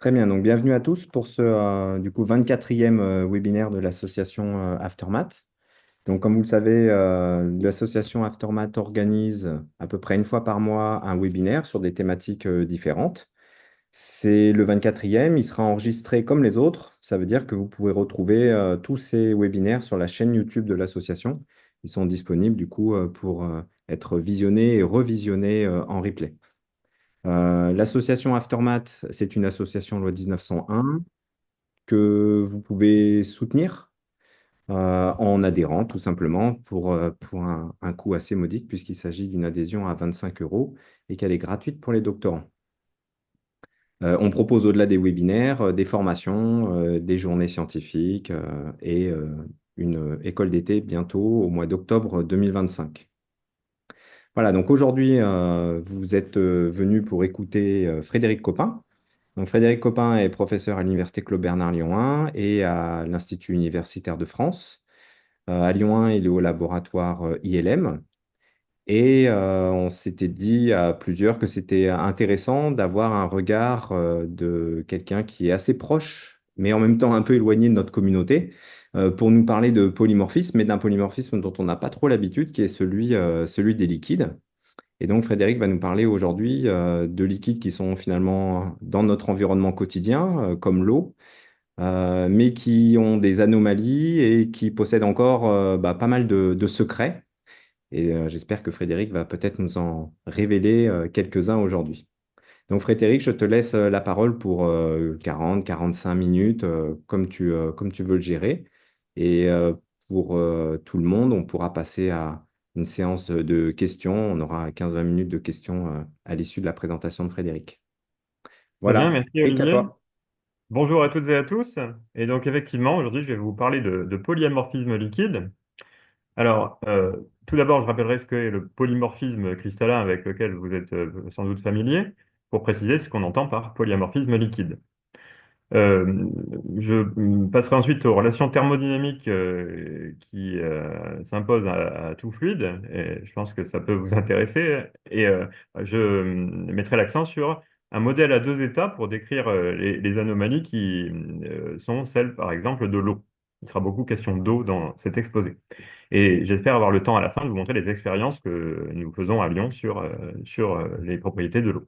Très bien, donc bienvenue à tous pour ce du coup 24e webinaire de l'association Aftermath. Donc comme vous le savez, l'association Aftermath organise à peu près une fois par mois un webinaire sur des thématiques différentes. C'est le 24e, il sera enregistré comme les autres. Ça veut dire que vous pouvez retrouver tous ces webinaires sur la chaîne YouTube de l'association. Ils sont disponibles du coup pour être visionnés et revisionnés en replay. L'association Aftermath, c'est une association loi 1901 que vous pouvez soutenir en adhérant tout simplement pour un coût assez modique puisqu'il s'agit d'une adhésion à 25 euros et qu'elle est gratuite pour les doctorants. On propose au-delà des webinaires, des formations, des journées scientifiques et une école d'été bientôt au mois d'octobre 2025. Voilà, donc aujourd'hui, vous êtes venu pour écouter Frédéric Copin. Donc, Frédéric Copin est professeur à l'Université Claude Bernard Lyon 1 et à l'Institut universitaire de France. À Lyon 1, il est au laboratoire ILM. Et on s'était dit à plusieurs que c'était intéressant d'avoir un regard de quelqu'un qui est assez proche, mais en même temps un peu éloigné de notre communauté, pour nous parler de polymorphisme, mais d'un polymorphisme dont on n'a pas trop l'habitude, qui est celui des liquides. Et donc, Frédéric va nous parler aujourd'hui de liquides qui sont finalement dans notre environnement quotidien, comme l'eau, mais qui ont des anomalies et qui possèdent encore pas mal de secrets. Et j'espère que Frédéric va peut-être nous en révéler quelques-uns aujourd'hui. Donc, Frédéric, je te laisse la parole pour 40-45 minutes, comme tu veux le gérer. Et pour tout le monde, on pourra passer à une séance de questions. On aura 15-20 minutes de questions à l'issue de la présentation de Frédéric. Très bien, Voilà, merci Frédéric, à Olivier. toi. Bonjour à toutes et à tous. Et donc effectivement, aujourd'hui, je vais vous parler de polymorphisme liquide. Alors, tout d'abord, je rappellerai ce qu'est le polymorphisme cristallin avec lequel vous êtes sans doute familier, pour préciser ce qu'on entend par polymorphisme liquide. Euh, je passerai ensuite aux relations thermodynamiques qui s'imposent à tout fluide, et je pense que ça peut vous intéresser. Et je mettrai l'accent sur un modèle à deux états pour décrire les anomalies qui sont celles, par exemple, de l'eau. Il sera beaucoup question d'eau dans cet exposé. Et j'espère avoir le temps à la fin de vous montrer les expériences que nous faisons à Lyon sur les propriétés de l'eau.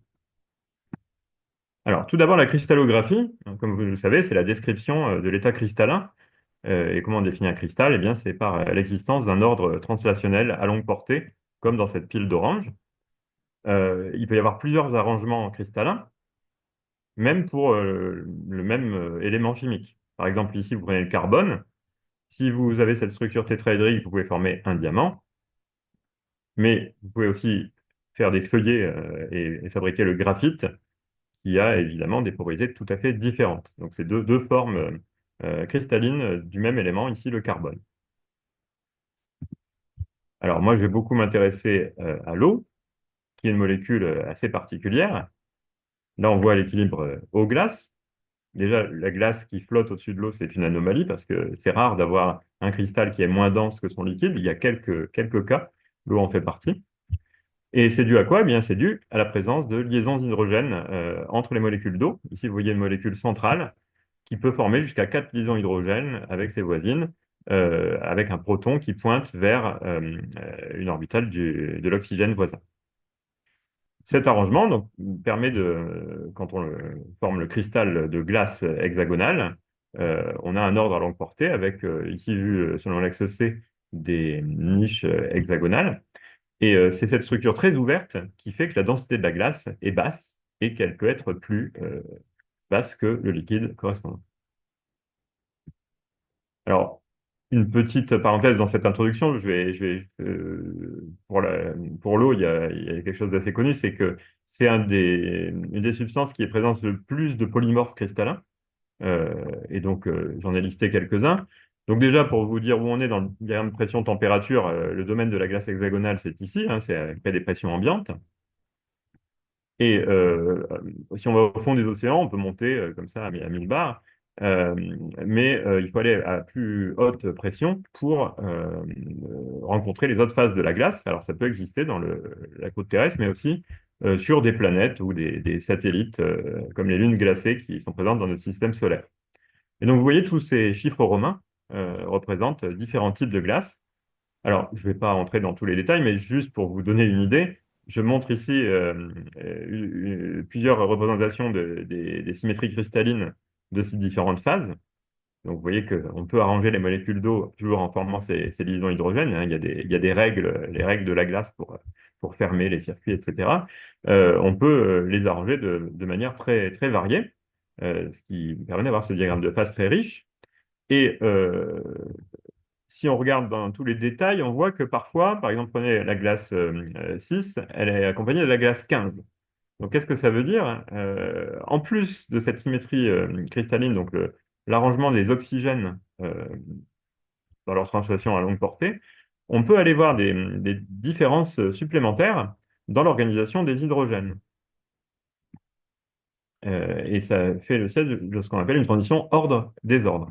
Alors, tout d'abord, la cristallographie, donc, comme vous le savez, c'est la description de l'état cristallin. Et comment on définit un cristal? Eh bien, c'est par l'existence d'un ordre translationnel à longue portée, comme dans cette pile d'orange. Il peut y avoir plusieurs arrangements cristallins, même pour le même élément chimique. Par exemple, ici, vous prenez le carbone. Si vous avez cette structure tétraédrique, vous pouvez former un diamant, mais vous pouvez aussi faire des feuillets et fabriquer le graphite, qui a évidemment des propriétés tout à fait différentes. Donc, c'est deux formes cristallines du même élément, ici le carbone. Alors, moi, je vais beaucoup m'intéresser à l'eau, qui est une molécule assez particulière. Là, on voit l'équilibre eau-glace. Déjà, la glace qui flotte au-dessus de l'eau, c'est une anomalie parce que c'est rare d'avoir un cristal qui est moins dense que son liquide. Il y a quelques cas, l'eau en fait partie. Et c'est dû à quoi? Eh bien, c'est dû à la présence de liaisons hydrogènes entre les molécules d'eau. Ici, vous voyez une molécule centrale qui peut former jusqu'à 4 liaisons hydrogènes avec ses voisines, avec un proton qui pointe vers une orbitale de l'oxygène voisin. Cet arrangement donc, permet quand on forme le cristal de glace hexagonale, on a un ordre à longue portée avec, ici vu selon l'axe C, des niches hexagonales. Et c'est cette structure très ouverte qui fait que la densité de la glace est basse et qu'elle peut être plus basse que le liquide correspondant. Alors, une petite parenthèse dans cette introduction, pour l'eau, il y a quelque chose d'assez connu, c'est que c'est une des substances qui est présente le plus de polymorphes cristallins. Et donc, j'en ai listé quelques-uns. Donc déjà, pour vous dire où on est dans le diagramme pression-température, le domaine de la glace hexagonale, c'est ici, hein, c'est à des pressions ambiantes. Et si on va au fond des océans, on peut monter comme ça à 1000 bars. Euh, mais il faut aller à plus haute pression pour rencontrer les autres phases de la glace. Alors ça peut exister dans la côte terrestre, mais aussi sur des planètes ou des satellites comme les lunes glacées qui sont présentes dans notre système solaire. Et donc, vous voyez, tous ces chiffres romains représentent différents types de glaces. Alors, je ne vais pas entrer dans tous les détails, mais juste pour vous donner une idée, je montre ici plusieurs représentations des symétries cristallines de ces différentes phases. Donc, vous voyez qu'on peut arranger les molécules d'eau toujours en formant ces liaisons hydrogènes, hein. Il y a des règles, les règles de la glace pour fermer les circuits, etc. On peut les arranger de manière très, très variée, ce qui permet d'avoir ce diagramme de phase très riche. Et si on regarde dans tous les détails, on voit que parfois, par exemple, prenez la glace 6, elle est accompagnée de la glace 15. Donc, qu'est-ce que ça veut dire? En plus de cette symétrie cristalline, donc l'arrangement des oxygènes dans leur translation à longue portée, on peut aller voir des différences supplémentaires dans l'organisation des hydrogènes. Et ça fait le siège de ce qu'on appelle une transition ordre-désordre.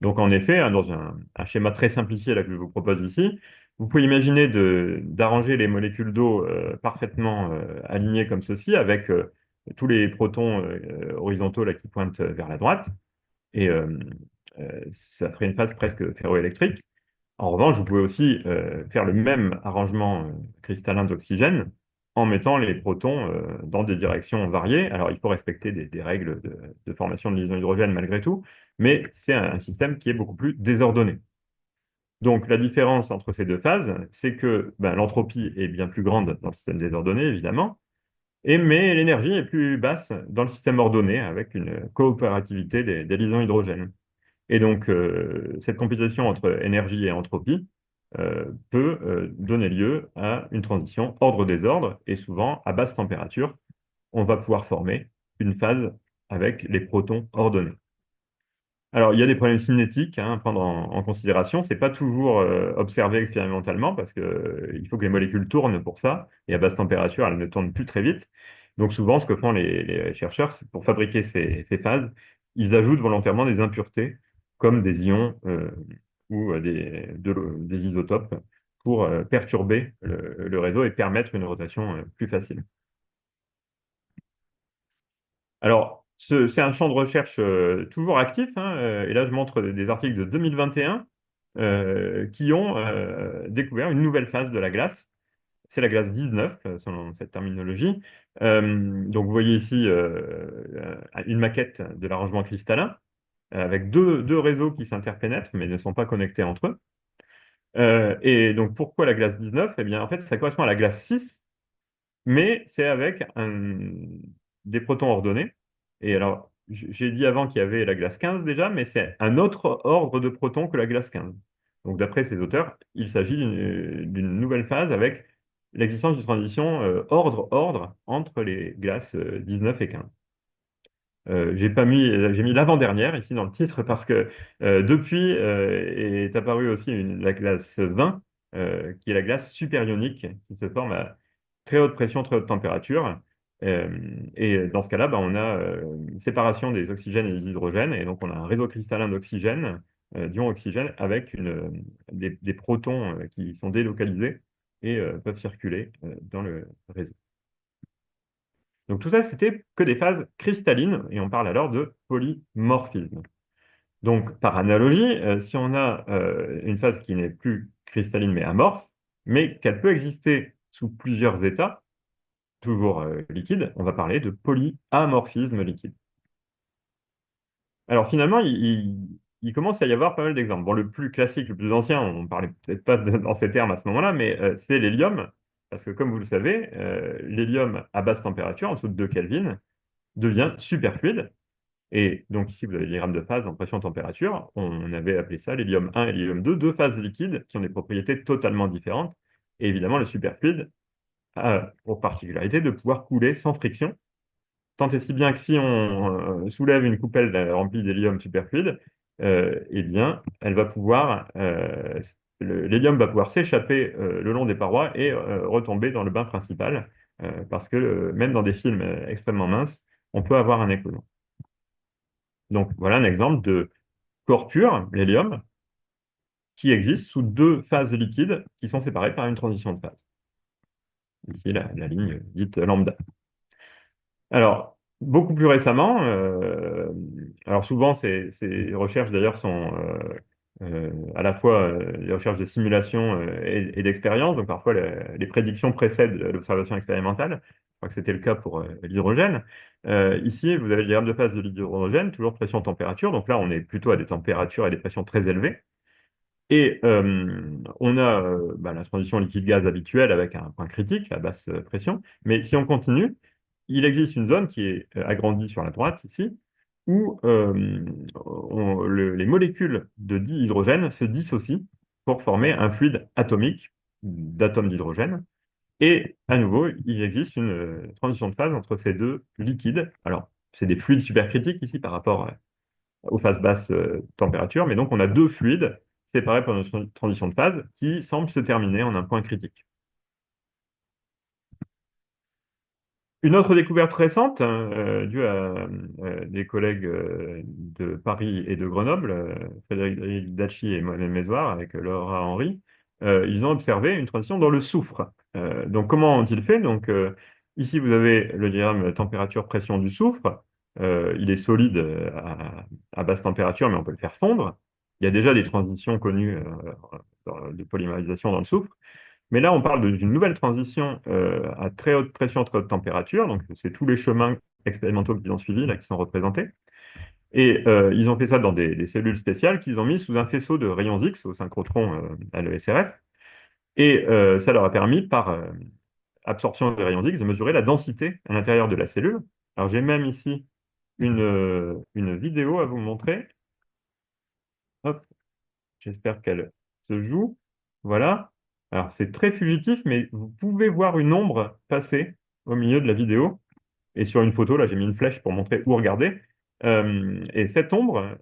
Donc, en effet, hein, dans un schéma très simplifié là, que je vous propose ici, vous pouvez imaginer d'arranger les molécules d'eau parfaitement alignées comme ceci, avec tous les protons horizontaux là, qui pointent vers la droite, et ça ferait une phase presque ferroélectrique. En revanche, vous pouvez aussi faire le même arrangement cristallin d'oxygène en mettant les protons dans des directions variées. Alors, il faut respecter des règles de formation de liaison hydrogène malgré tout, mais c'est un système qui est beaucoup plus désordonné. Donc, la différence entre ces deux phases, c'est que ben, l'entropie est bien plus grande dans le système désordonné, évidemment, mais l'énergie est plus basse dans le système ordonné, avec une coopérativité des liaisons hydrogènes. Et donc, cette compétition entre énergie et entropie peut donner lieu à une transition ordre-désordre, et souvent, à basse température, on va pouvoir former une phase avec les protons ordonnés. Alors, il y a des problèmes cinétiques hein, à prendre en considération. C'est pas toujours observé expérimentalement parce que, il faut que les molécules tournent pour ça. Et à basse température, elles ne tournent plus très vite. Donc, souvent, ce que font les chercheurs, c'est pour fabriquer ces phases, ils ajoutent volontairement des impuretés comme des ions ou des isotopes pour perturber le réseau et permettre une rotation plus facile. Alors, c'est un champ de recherche toujours actif, hein, et là, je montre des articles de 2021 qui ont découvert une nouvelle phase de la glace. C'est la glace 19, selon cette terminologie. Donc, vous voyez ici une maquette de l'arrangement cristallin avec deux réseaux qui s'interpénètrent mais ne sont pas connectés entre eux. Et donc, pourquoi la glace 19? Eh bien, en fait, ça correspond à la glace 6 mais c'est avec des protons ordonnés. Et alors, j'ai dit avant qu'il y avait la glace 15 déjà, mais c'est un autre ordre de protons que la glace 15. Donc, d'après ces auteurs, il s'agit d'une nouvelle phase avec l'existence d'une transition ordre-ordre entre les glaces 19 et 15. J'ai mis l'avant-dernière ici dans le titre parce que depuis est apparue aussi la glace 20, qui est la glace supérionique qui se forme à très haute pression, très haute température. Euh, et dans ce cas-là, bah, on a une séparation des oxygènes et des hydrogènes, et donc on a un réseau cristallin d'oxygène, d'ion oxygène, avec des protons qui sont délocalisés et peuvent circuler dans le réseau. Donc tout ça, c'était que des phases cristallines, et on parle alors de polymorphisme. Donc par analogie, si on a une phase qui n'est plus cristalline mais amorphe, mais qu'elle peut exister sous plusieurs états, toujours liquide, on va parler de polyamorphisme liquide. Alors finalement, il commence à y avoir pas mal d'exemples. Bon, le plus classique, le plus ancien, on ne parlait peut-être pas dans ces termes à ce moment-là, mais c'est l'hélium, parce que comme vous le savez, l'hélium à basse température, en dessous de 2 Kelvin, devient superfluide. Et donc ici, vous avez le diagramme de phase en pression-température. On avait appelé ça l'hélium 1 et l'hélium 2, deux phases liquides qui ont des propriétés totalement différentes. Et évidemment, le superfluide a pour particularité de pouvoir couler sans friction, tant et si bien que si on soulève une coupelle remplie d'hélium superfluide, eh bien, l'hélium va pouvoir s'échapper le long des parois et retomber dans le bain principal, parce que même dans des films extrêmement minces, on peut avoir un écoulement. Donc, voilà un exemple de corps pur, l'hélium, qui existe sous deux phases liquides qui sont séparées par une transition de phase. ici la ligne dite lambda. Alors, beaucoup plus récemment, alors souvent ces recherches d'ailleurs sont à la fois des recherches de simulation et d'expérience, donc parfois les prédictions précèdent l'observation expérimentale. Je crois que c'était le cas pour l'hydrogène. Ici, vous avez le diagramme de phase de l'hydrogène, toujours pression-température, donc là on est plutôt à des températures et des pressions très élevées. Et on a la transition liquide-gaz habituelle avec un point critique à basse pression. Mais si on continue, il existe une zone qui est agrandie sur la droite ici, où les molécules de dihydrogène se dissocient pour former un fluide atomique d'atomes d'hydrogène. Et à nouveau, il existe une transition de phase entre ces deux liquides. Alors, c'est des fluides supercritiques ici par rapport aux phases basses température, mais donc on a deux fluides séparés par une transition de phase qui semble se terminer en un point critique. Une autre découverte récente, hein, due à des collègues de Paris et de Grenoble, Frédéric Dachi et Mohamed Mezouar, avec Laura Henry, ils ont observé une transition dans le soufre. Donc, comment ont-ils fait? Donc, ici, vous avez le diagramme température-pression du soufre. Il est solide à basse température, mais on peut le faire fondre. Il y a déjà des transitions connues de polymérisation dans le soufre. Mais là, on parle d'une nouvelle transition à très haute pression, très haute température. Donc, c'est tous les chemins expérimentaux qu'ils ont suivis là qui sont représentés. Et ils ont fait ça dans des cellules spéciales qu'ils ont mis sous un faisceau de rayons X au synchrotron à l'ESRF. Et ça leur a permis, par absorption des rayons X, de mesurer la densité à l'intérieur de la cellule. Alors, j'ai même ici une vidéo à vous montrer. Hop, j'espère qu'elle se joue. Voilà. Alors, c'est très fugitif, mais vous pouvez voir une ombre passer au milieu de la vidéo. Et sur une photo, là, j'ai mis une flèche pour montrer où regarder. Et cette ombre,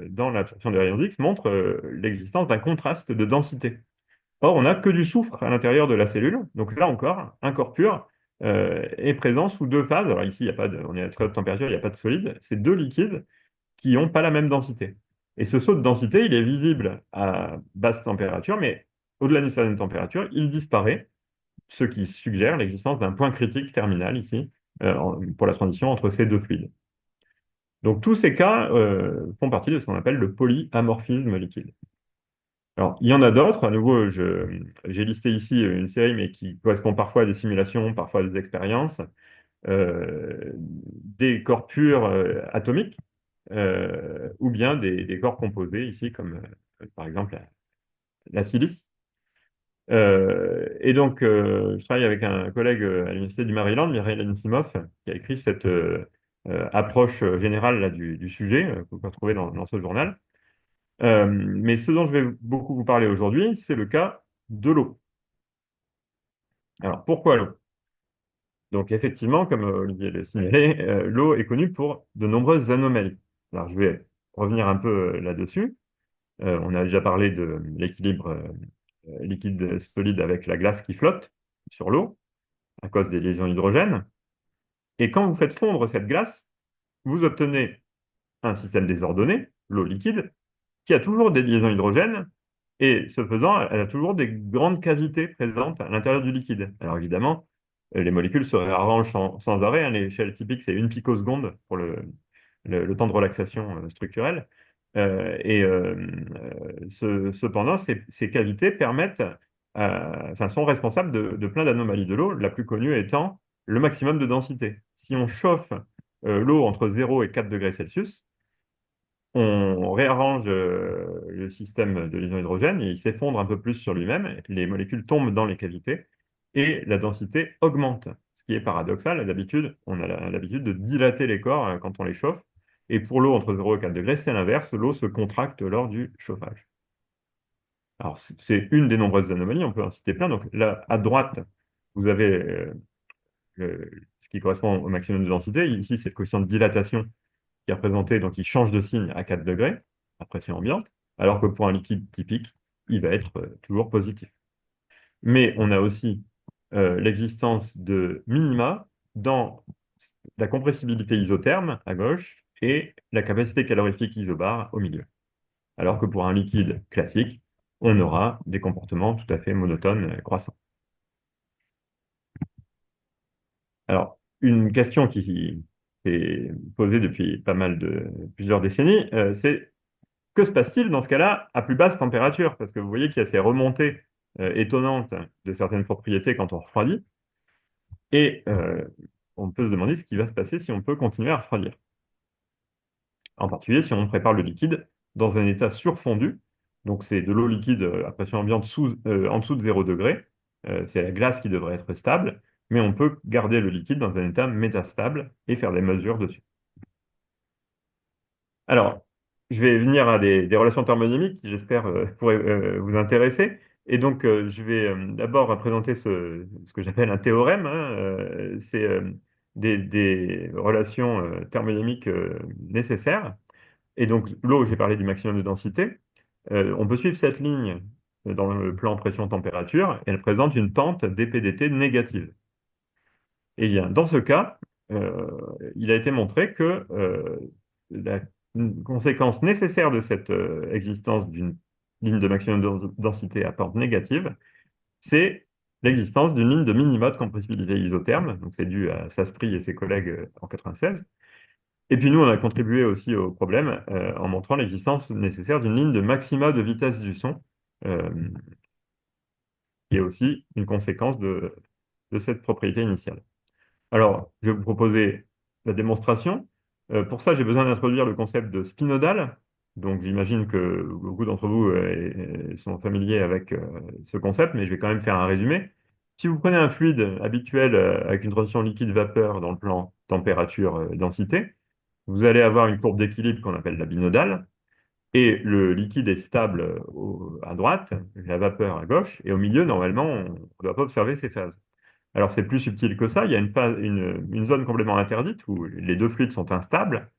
dans l'absorption des rayons X, montre l'existence d'un contraste de densité. Or, on n'a que du soufre à l'intérieur de la cellule. Donc là encore, un corps pur est présent sous deux phases. Alors ici, il y a pas de, on est à très haute température, il n'y a pas de solide. C'est deux liquides qui n'ont pas la même densité. Et ce saut de densité, il est visible à basse température, mais au-delà d'une certaine température, il disparaît, ce qui suggère l'existence d'un point critique terminal ici, pour la transition entre ces deux fluides. Donc tous ces cas font partie de ce qu'on appelle le polyamorphisme liquide. Alors, il y en a d'autres. À nouveau, j'ai listé ici une série, mais qui correspond parfois à des simulations, parfois à des expériences, des corps purs atomiques, ou bien des corps composés ici, comme par exemple la silice. Et donc, je travaille avec un collègue à l'Université du Maryland, Mireille Anisimov, qui a écrit cette approche générale là, du sujet, que vous pouvez retrouver dans ce journal. Mais ce dont je vais beaucoup vous parler aujourd'hui, c'est le cas de l'eau. Alors, pourquoi l'eau? Donc, effectivement, comme Olivier l'a signalé, l'eau est connue pour de nombreuses anomalies. Alors, je vais revenir un peu là-dessus. On a déjà parlé de l'équilibre liquide solide avec la glace qui flotte sur l'eau à cause des liaisons hydrogènes. Et quand vous faites fondre cette glace, vous obtenez un système désordonné, l'eau liquide, qui a toujours des liaisons hydrogènes, et ce faisant, elle a toujours des grandes cavités présentes à l'intérieur du liquide. Alors évidemment, les molécules se réarrangent sans arrêt, hein. L'échelle typique, c'est une picoseconde pour le temps de relaxation structurelle. Cependant, ces cavités permettent, enfin, sont responsables de plein d'anomalies de l'eau, la plus connue étant le maximum de densité. Si on chauffe l'eau entre 0 et 4 degrés Celsius, on réarrange le système de liaison hydrogène et il s'effondre un peu plus sur lui-même. Les molécules tombent dans les cavités et la densité augmente. Ce qui est paradoxal, d'habitude, on a l'habitude de dilater les corps quand on les chauffe. Et pour l'eau entre 0 et 4 degrés, c'est l'inverse, l'eau se contracte lors du chauffage. Alors, c'est une des nombreuses anomalies, on peut en citer plein. Donc là, à droite, vous avez ce qui correspond au maximum de densité. Ici, c'est le coefficient de dilatation qui est représenté, donc il change de signe à 4 degrés, à pression ambiante, alors que pour un liquide typique, il va être toujours positif. Mais on a aussi l'existence de minima dans la compressibilité isotherme à gauche et la capacité calorifique isobare au milieu. Alors que pour un liquide classique, on aura des comportements tout à fait monotones croissants. Alors, une question qui est posée depuis plusieurs décennies, c'est que se passe-t-il dans ce cas-là à plus basse température? Parce que vous voyez qu'il y a ces remontées étonnantes de certaines propriétés quand on refroidit, et on peut se demander ce qui va se passer si on peut continuer à refroidir. En particulier si on prépare le liquide dans un état surfondu, donc c'est de l'eau liquide à pression ambiante en dessous de 0 degré. C'est la glace qui devrait être stable, mais on peut garder le liquide dans un état métastable et faire des mesures dessus. Alors, je vais venir à des relations thermodynamiques qui, j'espère, pourraient vous intéresser. Et donc, je vais d'abord présenter ce que j'appelle un théorème, hein. C'est des relations thermodynamiques nécessaires. Et donc, l'eau, j'ai parlé du maximum de densité. On peut suivre cette ligne dans le plan pression-température. Elle présente une pente dP/dt négative. Eh bien, dans ce cas, il a été montré que la une conséquence nécessaire de cette existence d'une ligne de maximum densité à pente négative, c'est l'existence d'une ligne de minima de compressibilité isotherme. Donc, c'est dû à Sastry et ses collègues en 96. Et puis, nous, on a contribué aussi au problème en montrant l'existence nécessaire d'une ligne de maxima de vitesse du son, euh, qui est aussi une conséquence de cette propriété initiale. Alors, je vais vous proposer la démonstration. Pour ça, j'ai besoin d'introduire le concept de spinodal. Donc, j'imagine que beaucoup d'entre vous sont familiers avec ce concept, mais je vais quand même faire un résumé. Si vous prenez un fluide habituel avec une transition liquide-vapeur dans le plan température-densité, vous allez avoir une courbe d'équilibre qu'on appelle la binodale, et le liquide est stable à droite, la vapeur à gauche, et au milieu, normalement, on ne doit pas observer ces phases. Alors, c'est plus subtil que ça. Il y a une zone complètement interdite où les deux fluides sont instables.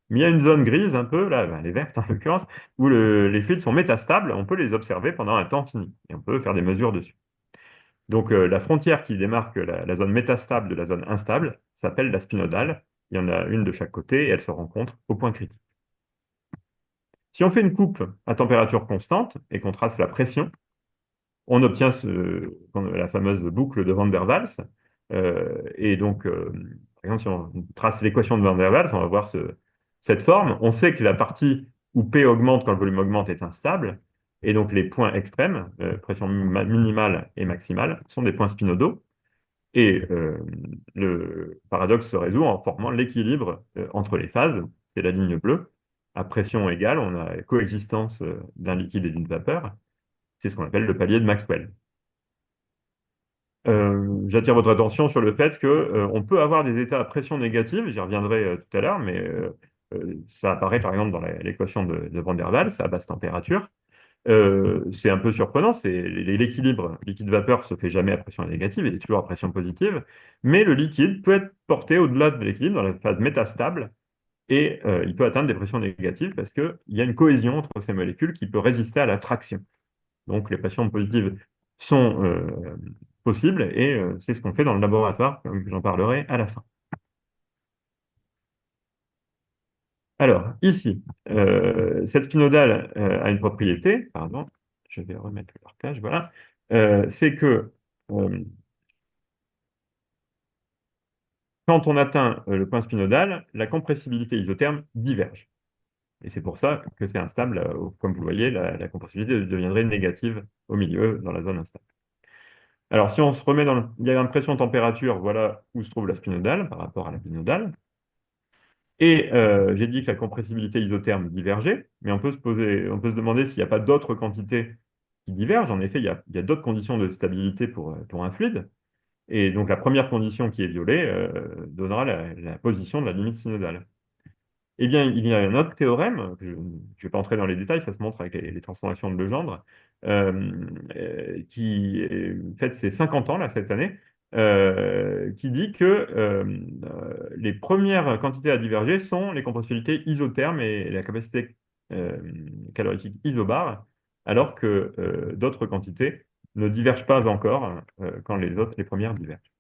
Mais il y a une zone grise, un peu, là, ben, elle est verte en l'occurrence, où les fluides sont métastables. On peut les observer pendant un temps fini. Et on peut faire des mesures dessus. Donc, la frontière qui démarque la zone métastable de la zone instable s'appelle la spinodale. Il y en a une de chaque côté et elle se rencontre au point critique. Si on fait une coupe à température constante et qu'on trace la pression, on obtient la fameuse boucle de Van der Waals. Et donc, par exemple, si on trace l'équation de Van der Waals, on va voir cette forme. On sait que la partie où P augmente quand le volume augmente est instable. Et donc, les points extrêmes, pression minimale et maximale, sont des points spinodaux. Et le paradoxe se résout en formant l'équilibre entre les phases. C'est la ligne bleue. À pression égale, on a coexistence d'un liquide et d'une vapeur. C'est ce qu'on appelle le palier de Maxwell. J'attire votre attention sur le fait que, on peut avoir des états à pression négative, j'y reviendrai tout à l'heure, mais ça apparaît par exemple dans l'équation de Van der Waals à basse température. C'est un peu surprenant, l'équilibre liquide-vapeur se fait jamais à pression négative, il est toujours à pression positive, mais le liquide peut être porté au-delà de l'équilibre dans la phase métastable et il peut atteindre des pressions négatives parce qu'il y a une cohésion entre ces molécules qui peut résister à la traction. Donc les pressions positives sont possibles et c'est ce qu'on fait dans le laboratoire, comme j'en parlerai à la fin. Alors, ici, cette spinodale a une propriété, pardon, je vais remettre le partage, voilà. C'est que euh, quand on atteint le point spinodal, la compressibilité isotherme diverge. Et c'est pour ça que c'est instable. Comme vous le voyez, la compressibilité deviendrait négative au milieu, dans la zone instable. Alors, si on se remet il y a une pression-température, voilà où se trouve la spinodale par rapport à la binodale. Et j'ai dit que la compressibilité isotherme divergeait, mais on peut se demander s'il n'y a pas d'autres quantités qui divergent. En effet, il y a d'autres conditions de stabilité pour un fluide. Et donc, la première condition qui est violée donnera la position de la limite synodale. Eh bien, il y a un autre théorème, je ne vais pas entrer dans les détails, ça se montre avec les transformations de Legendre, qui fête ses 50 ans là, cette année, qui dit que les premières quantités à diverger sont les compressibilités isothermes et la capacité euh, calorifique isobare, alors que d'autres quantités ne divergent pas encore quand les premières divergent.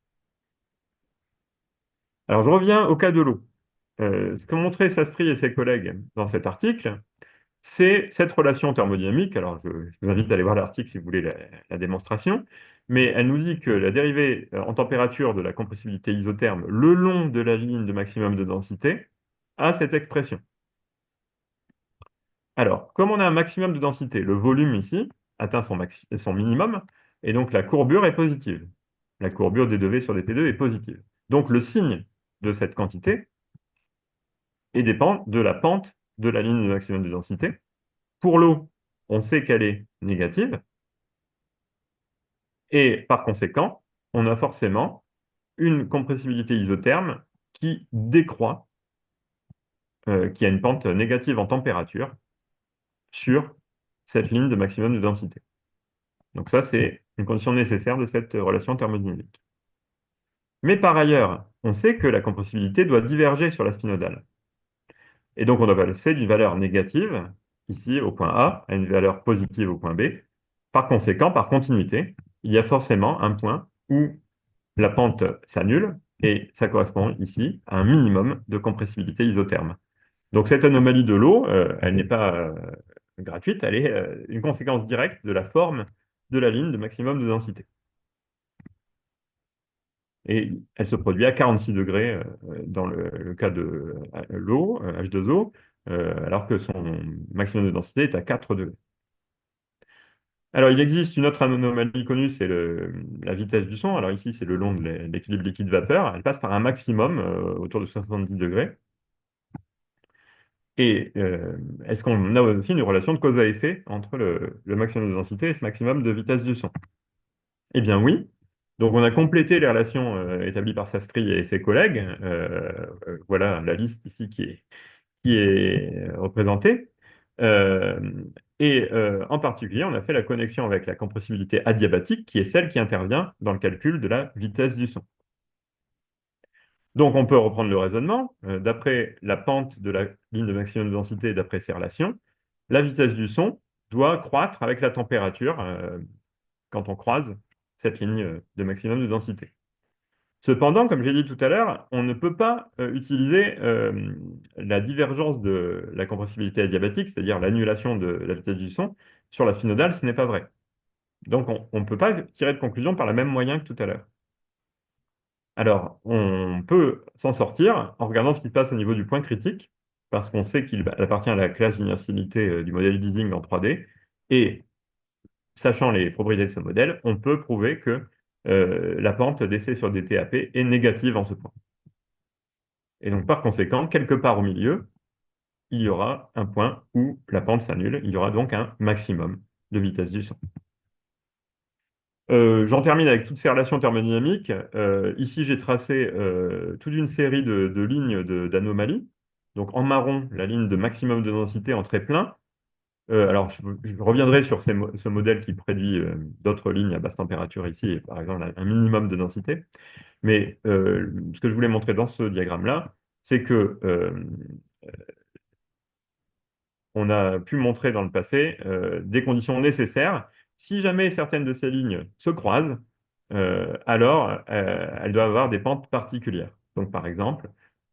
Alors, je reviens au cas de l'eau. Ce qu'ont montré Sastry et ses collègues dans cet article, c'est cette relation thermodynamique. Alors, je vous invite à aller voir l'article si vous voulez la démonstration, mais elle nous dit que la dérivée en température de la compressibilité isotherme le long de la ligne de maximum de densité a cette expression. Alors, comme on a un maximum de densité, le volume ici atteint son minimum, et donc la courbure est positive. La courbure d 2V sur dt2 est positive. Donc, le signe de cette quantité dépend de la pente de la ligne de maximum de densité. Pour l'eau, on sait qu'elle est négative, et par conséquent, on a forcément une compressibilité isotherme qui décroît, qui a une pente négative en température sur cette ligne de maximum de densité. Donc ça, c'est une condition nécessaire de cette relation thermodynamique. Mais par ailleurs, on sait que la compressibilité doit diverger sur la spinodale. Et donc, on doit passer d'une valeur négative, ici au point A, à une valeur positive au point B. Par conséquent, par continuité, il y a forcément un point où la pente s'annule, et ça correspond ici à un minimum de compressibilité isotherme. Donc cette anomalie de l'eau, elle n'est pas gratuite, elle est une conséquence directe de la forme de la ligne de maximum de densité. Et elle se produit à 46 degrés dans le cas de l'eau, H2O, alors que son maximum de densité est à 4 degrés. Alors, il existe une autre anomalie connue, c'est la vitesse du son. Alors ici, c'est le long de l'équilibre liquide-vapeur. Elle passe par un maximum autour de 70 degrés. Et est-ce qu'on a aussi une relation de cause à effet entre le maximum de densité et ce maximum de vitesse du son? Eh bien oui. Donc on a complété les relations établies par Sastry et ses collègues. Voilà la liste ici qui est représentée. Euh, en particulier, on a fait la connexion avec la compressibilité adiabatique, qui est celle qui intervient dans le calcul de la vitesse du son. Donc on peut reprendre le raisonnement. D'après la pente de la ligne de maximum de densité, d'après ces relations, la vitesse du son doit croître avec la température quand on croise cette ligne de maximum de densité. Cependant, comme j'ai dit tout à l'heure, on ne peut pas utiliser la divergence de la compressibilité adiabatique, c'est-à-dire l'annulation de la vitesse du son, sur la spinodale, ce n'est pas vrai. Donc on ne peut pas tirer de conclusion par le même moyen que tout à l'heure. Alors, on peut s'en sortir en regardant ce qui se passe au niveau du point critique, parce qu'on sait qu'il appartient à la classe d'inertialité du modèle d'Ising en 3D, et sachant les propriétés de ce modèle, on peut prouver que la pente d'essai sur des TAP est négative en ce point. Et donc, par conséquent, quelque part au milieu, il y aura un point où la pente s'annule. Il y aura donc un maximum de vitesse du son. J'en termine avec toutes ces relations thermodynamiques. Ici, j'ai tracé toute une série de lignes d'anomalies. Donc, en marron, la ligne de maximum de densité en trait plein. Alors, je reviendrai sur ce modèle qui prédit d'autres lignes à basse température ici, et par exemple un minimum de densité. Mais ce que je voulais montrer dans ce diagramme-là, c'est que on a pu montrer dans le passé des conditions nécessaires. Si jamais certaines de ces lignes se croisent, alors elles doivent avoir des pentes particulières. Donc, par exemple,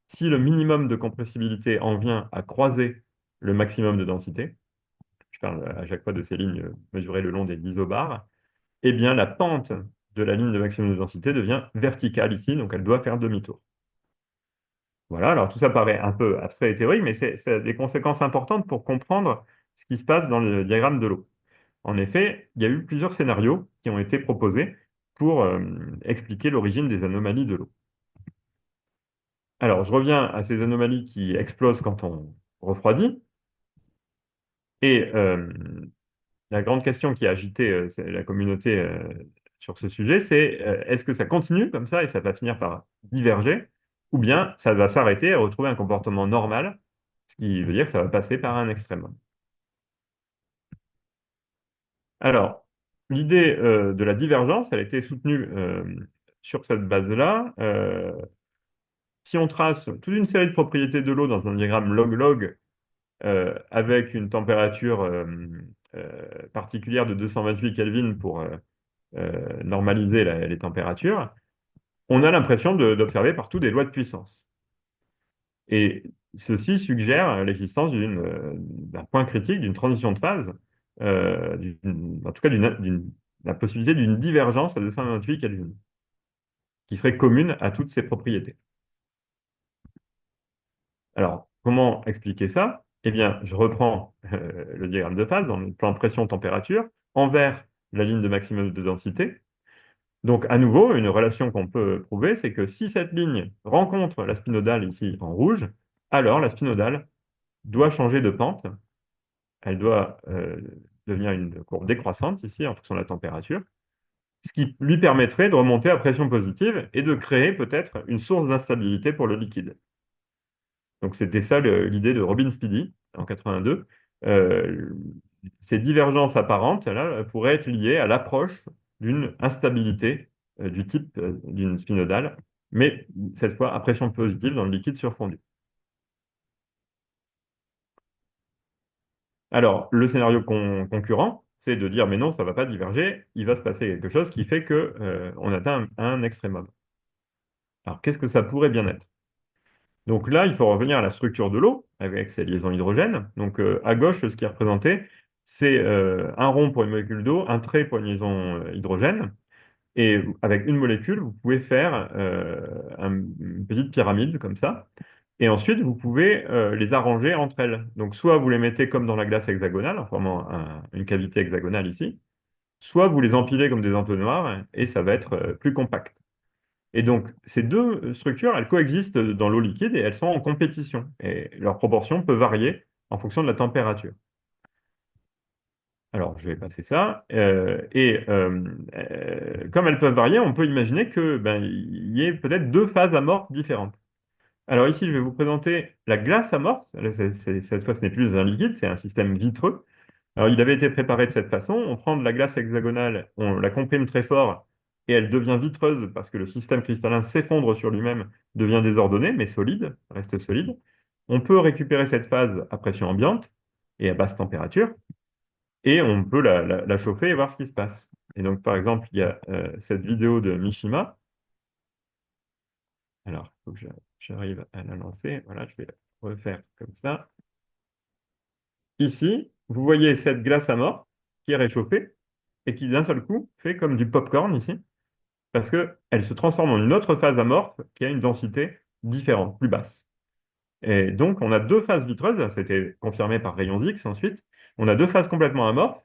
si le minimum de compressibilité en vient à croiser le maximum de densité, je parle à chaque fois de ces lignes mesurées le long des isobars, eh bien la pente de la ligne de maximum de densité devient verticale ici, donc elle doit faire demi-tour. Voilà, alors tout ça paraît un peu abstrait et théorique, mais ça a des conséquences importantes pour comprendre ce qui se passe dans le diagramme de l'eau. En effet, il y a eu plusieurs scénarios qui ont été proposés pour expliquer l'origine des anomalies de l'eau. Alors, je reviens à ces anomalies qui explosent quand on refroidit. Et la grande question qui a agité la communauté sur ce sujet, c'est est-ce que ça continue comme ça et ça va finir par diverger, ou bien ça va s'arrêter et retrouver un comportement normal, ce qui veut dire que ça va passer par un extrême. Alors, l'idée de la divergence, elle a été soutenue sur cette base-là. Si on trace toute une série de propriétés de l'eau dans un diagramme log-log avec une température particulière de 228 Kelvin pour normaliser les températures, on a l'impression d'observer partout des lois de puissance. Et ceci suggère l'existence d'un point critique, d'une transition de phase, en tout cas la possibilité d'une divergence à 228 Kelvin, qui serait commune à toutes ces propriétés. Alors, comment expliquer ça? Eh bien, je reprends le diagramme de phase dans le plan pression-température, en vert, la ligne de maximum de densité. Donc, à nouveau, une relation qu'on peut prouver, c'est que si cette ligne rencontre la spinodale ici en rouge, alors la spinodale doit changer de pente. Elle doit devenir une courbe décroissante ici en fonction de la température, ce qui lui permettrait de remonter à pression positive et de créer peut-être une source d'instabilité pour le liquide. Donc c'était ça l'idée de Robin Speedy en 82. Euh, Ces divergences apparentes là, pourraient être liées à l'approche d'une instabilité du type d'une spinodale, mais cette fois à pression positive dans le liquide surfondu. Alors, le scénario concurrent, c'est de dire, mais non, ça ne va pas diverger, il va se passer quelque chose qui fait que, on atteint un extrémum. Alors, qu'est-ce que ça pourrait bien être? Donc là, il faut revenir à la structure de l'eau avec ses liaisons hydrogènes. Donc, à gauche, ce qui est représenté, c'est un rond pour une molécule d'eau, un trait pour une liaison hydrogène. Et avec une molécule, vous pouvez faire une petite pyramide comme ça. Et ensuite, vous pouvez les arranger entre elles. Donc, soit vous les mettez comme dans la glace hexagonale, en formant une cavité hexagonale ici, soit vous les empilez comme des entonnoirs et ça va être plus compact. Et donc, ces deux structures, elles coexistent dans l'eau liquide et elles sont en compétition. Et leur proportion peut varier en fonction de la température. Alors, je vais passer ça. Comme elles peuvent varier, on peut imaginer que ben, il y ait peut-être deux phases amorphes différentes. Alors ici, je vais vous présenter la glace amorphe. Là, cette fois, ce n'est plus un liquide, c'est un système vitreux. Alors, il avait été préparé de cette façon. On prend de la glace hexagonale, on la comprime très fort et elle devient vitreuse parce que le système cristallin s'effondre sur lui-même, devient désordonné, mais solide, reste solide. On peut récupérer cette phase à pression ambiante et à basse température et on peut la chauffer et voir ce qui se passe. Et donc, par exemple, il y a cette vidéo de Mishima. Alors, il faut que j'arrive à la lancer. Voilà, je vais la refaire comme ça. Ici, vous voyez cette glace amorphe qui est réchauffée et qui, d'un seul coup, fait comme du pop-corn ici, parce qu'elle se transforme en une autre phase amorphe qui a une densité différente, plus basse. Et donc, on a deux phases vitreuses, ça a été confirmé par rayons X ensuite. On a deux phases complètement amorphes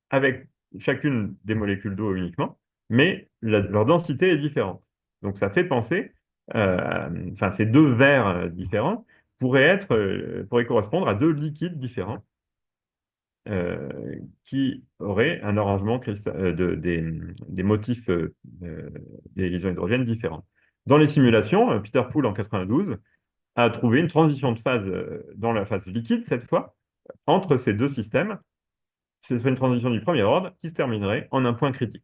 avec chacune des molécules d'eau uniquement, mais leur densité est différente. Donc ça fait penser, enfin ces deux verres différents pourraient correspondre à deux liquides différents qui auraient un arrangement des motifs des liaisons hydrogènes différents. Dans les simulations, Peter Poole en 92 a trouvé une transition de phase dans la phase liquide cette fois entre ces deux systèmes. Ce serait une transition du premier ordre qui se terminerait en un point critique.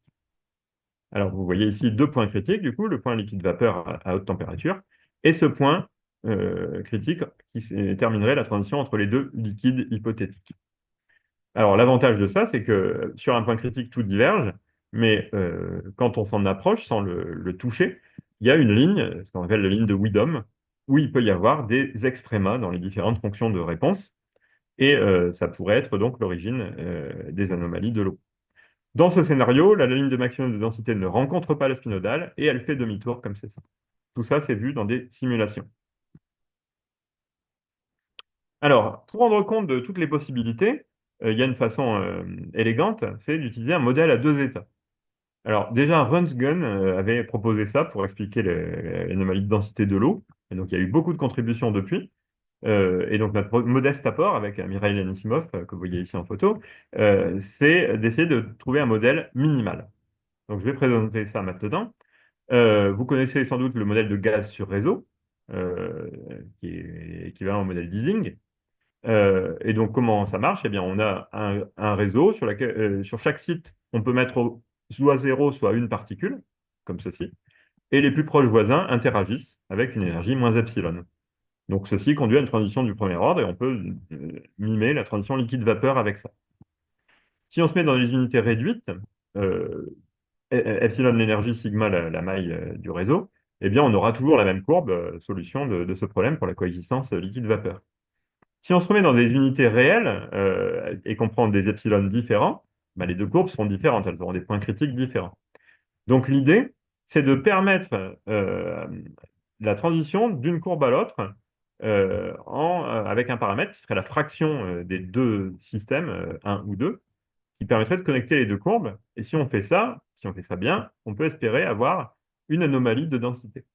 Alors, vous voyez ici deux points critiques, du coup, le point liquide-vapeur à haute température, et ce point critique qui terminerait la transition entre les deux liquides hypothétiques. Alors, l'avantage de ça, c'est que sur un point critique, tout diverge, mais quand on s'en approche sans le toucher, il y a une ligne, ce qu'on appelle la ligne de Widom, où il peut y avoir des extrémas dans les différentes fonctions de réponse, et ça pourrait être donc l'origine des anomalies de l'eau. Dans ce scénario, la ligne de maximum de densité ne rencontre pas la spinodale et elle fait demi-tour comme c'est ça. Tout ça, c'est vu dans des simulations. Alors, pour rendre compte de toutes les possibilités, il y a une façon élégante, c'est d'utiliser un modèle à deux états. Alors, déjà, Röntgen avait proposé ça pour expliquer l'anomalie de densité de l'eau. Et donc, il y a eu beaucoup de contributions depuis. Et donc, notre modeste apport avec Mikhail Anisimov, que vous voyez ici en photo, c'est d'essayer de trouver un modèle minimal. Donc, je vais présenter ça maintenant. Vous connaissez sans doute le modèle de gaz sur réseau, euh, qui est équivalent au modèle d'Ising. Et donc, comment ça marche? Eh bien, on a un réseau sur chaque site, on peut mettre soit zéro, soit une particule, comme ceci. Et les plus proches voisins interagissent avec une énergie moins epsilon. Donc, ceci conduit à une transition du premier ordre et on peut mimer la transition liquide-vapeur avec ça. Si on se met dans les unités réduites, epsilon l'énergie, sigma la maille du réseau, eh bien, on aura toujours la même courbe, solution de ce problème pour la coexistence liquide-vapeur. Si on se remet dans des unités réelles et qu'on prend des epsilon différents, bah, les deux courbes seront différentes, elles auront des points critiques différents. Donc l'idée, c'est de permettre la transition d'une courbe à l'autre avec un paramètre qui serait la fraction des deux systèmes, 1 ou 2, qui permettrait de connecter les deux courbes. Et si on fait ça bien, on peut espérer avoir une anomalie de densité.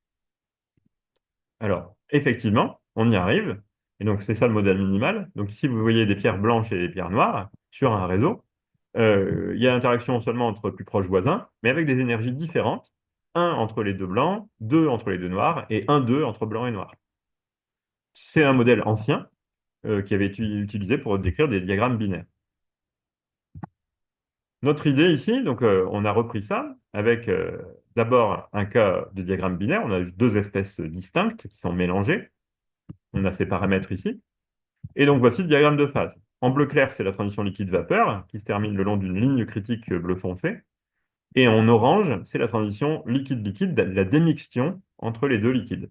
Alors, effectivement, on y arrive. Et donc, c'est ça le modèle minimal. Donc, ici, vous voyez des pierres blanches et des pierres noires sur un réseau. Il y a l'interaction seulement entre plus proches voisins, mais avec des énergies différentes. Un entre les deux blancs, deux entre les deux noirs, et un, deux entre blanc et noir. C'est un modèle ancien qui avait été utilisé pour décrire des diagrammes binaires. Notre idée ici, donc on a repris ça avec d'abord un cas de diagramme binaire. On a deux espèces distinctes qui sont mélangées. On a ces paramètres ici. Et donc voici le diagramme de phase. En bleu clair, c'est la transition liquide-vapeur qui se termine le long d'une ligne critique bleu foncé. Et en orange, c'est la transition liquide-liquide, la démixtion entre les deux liquides,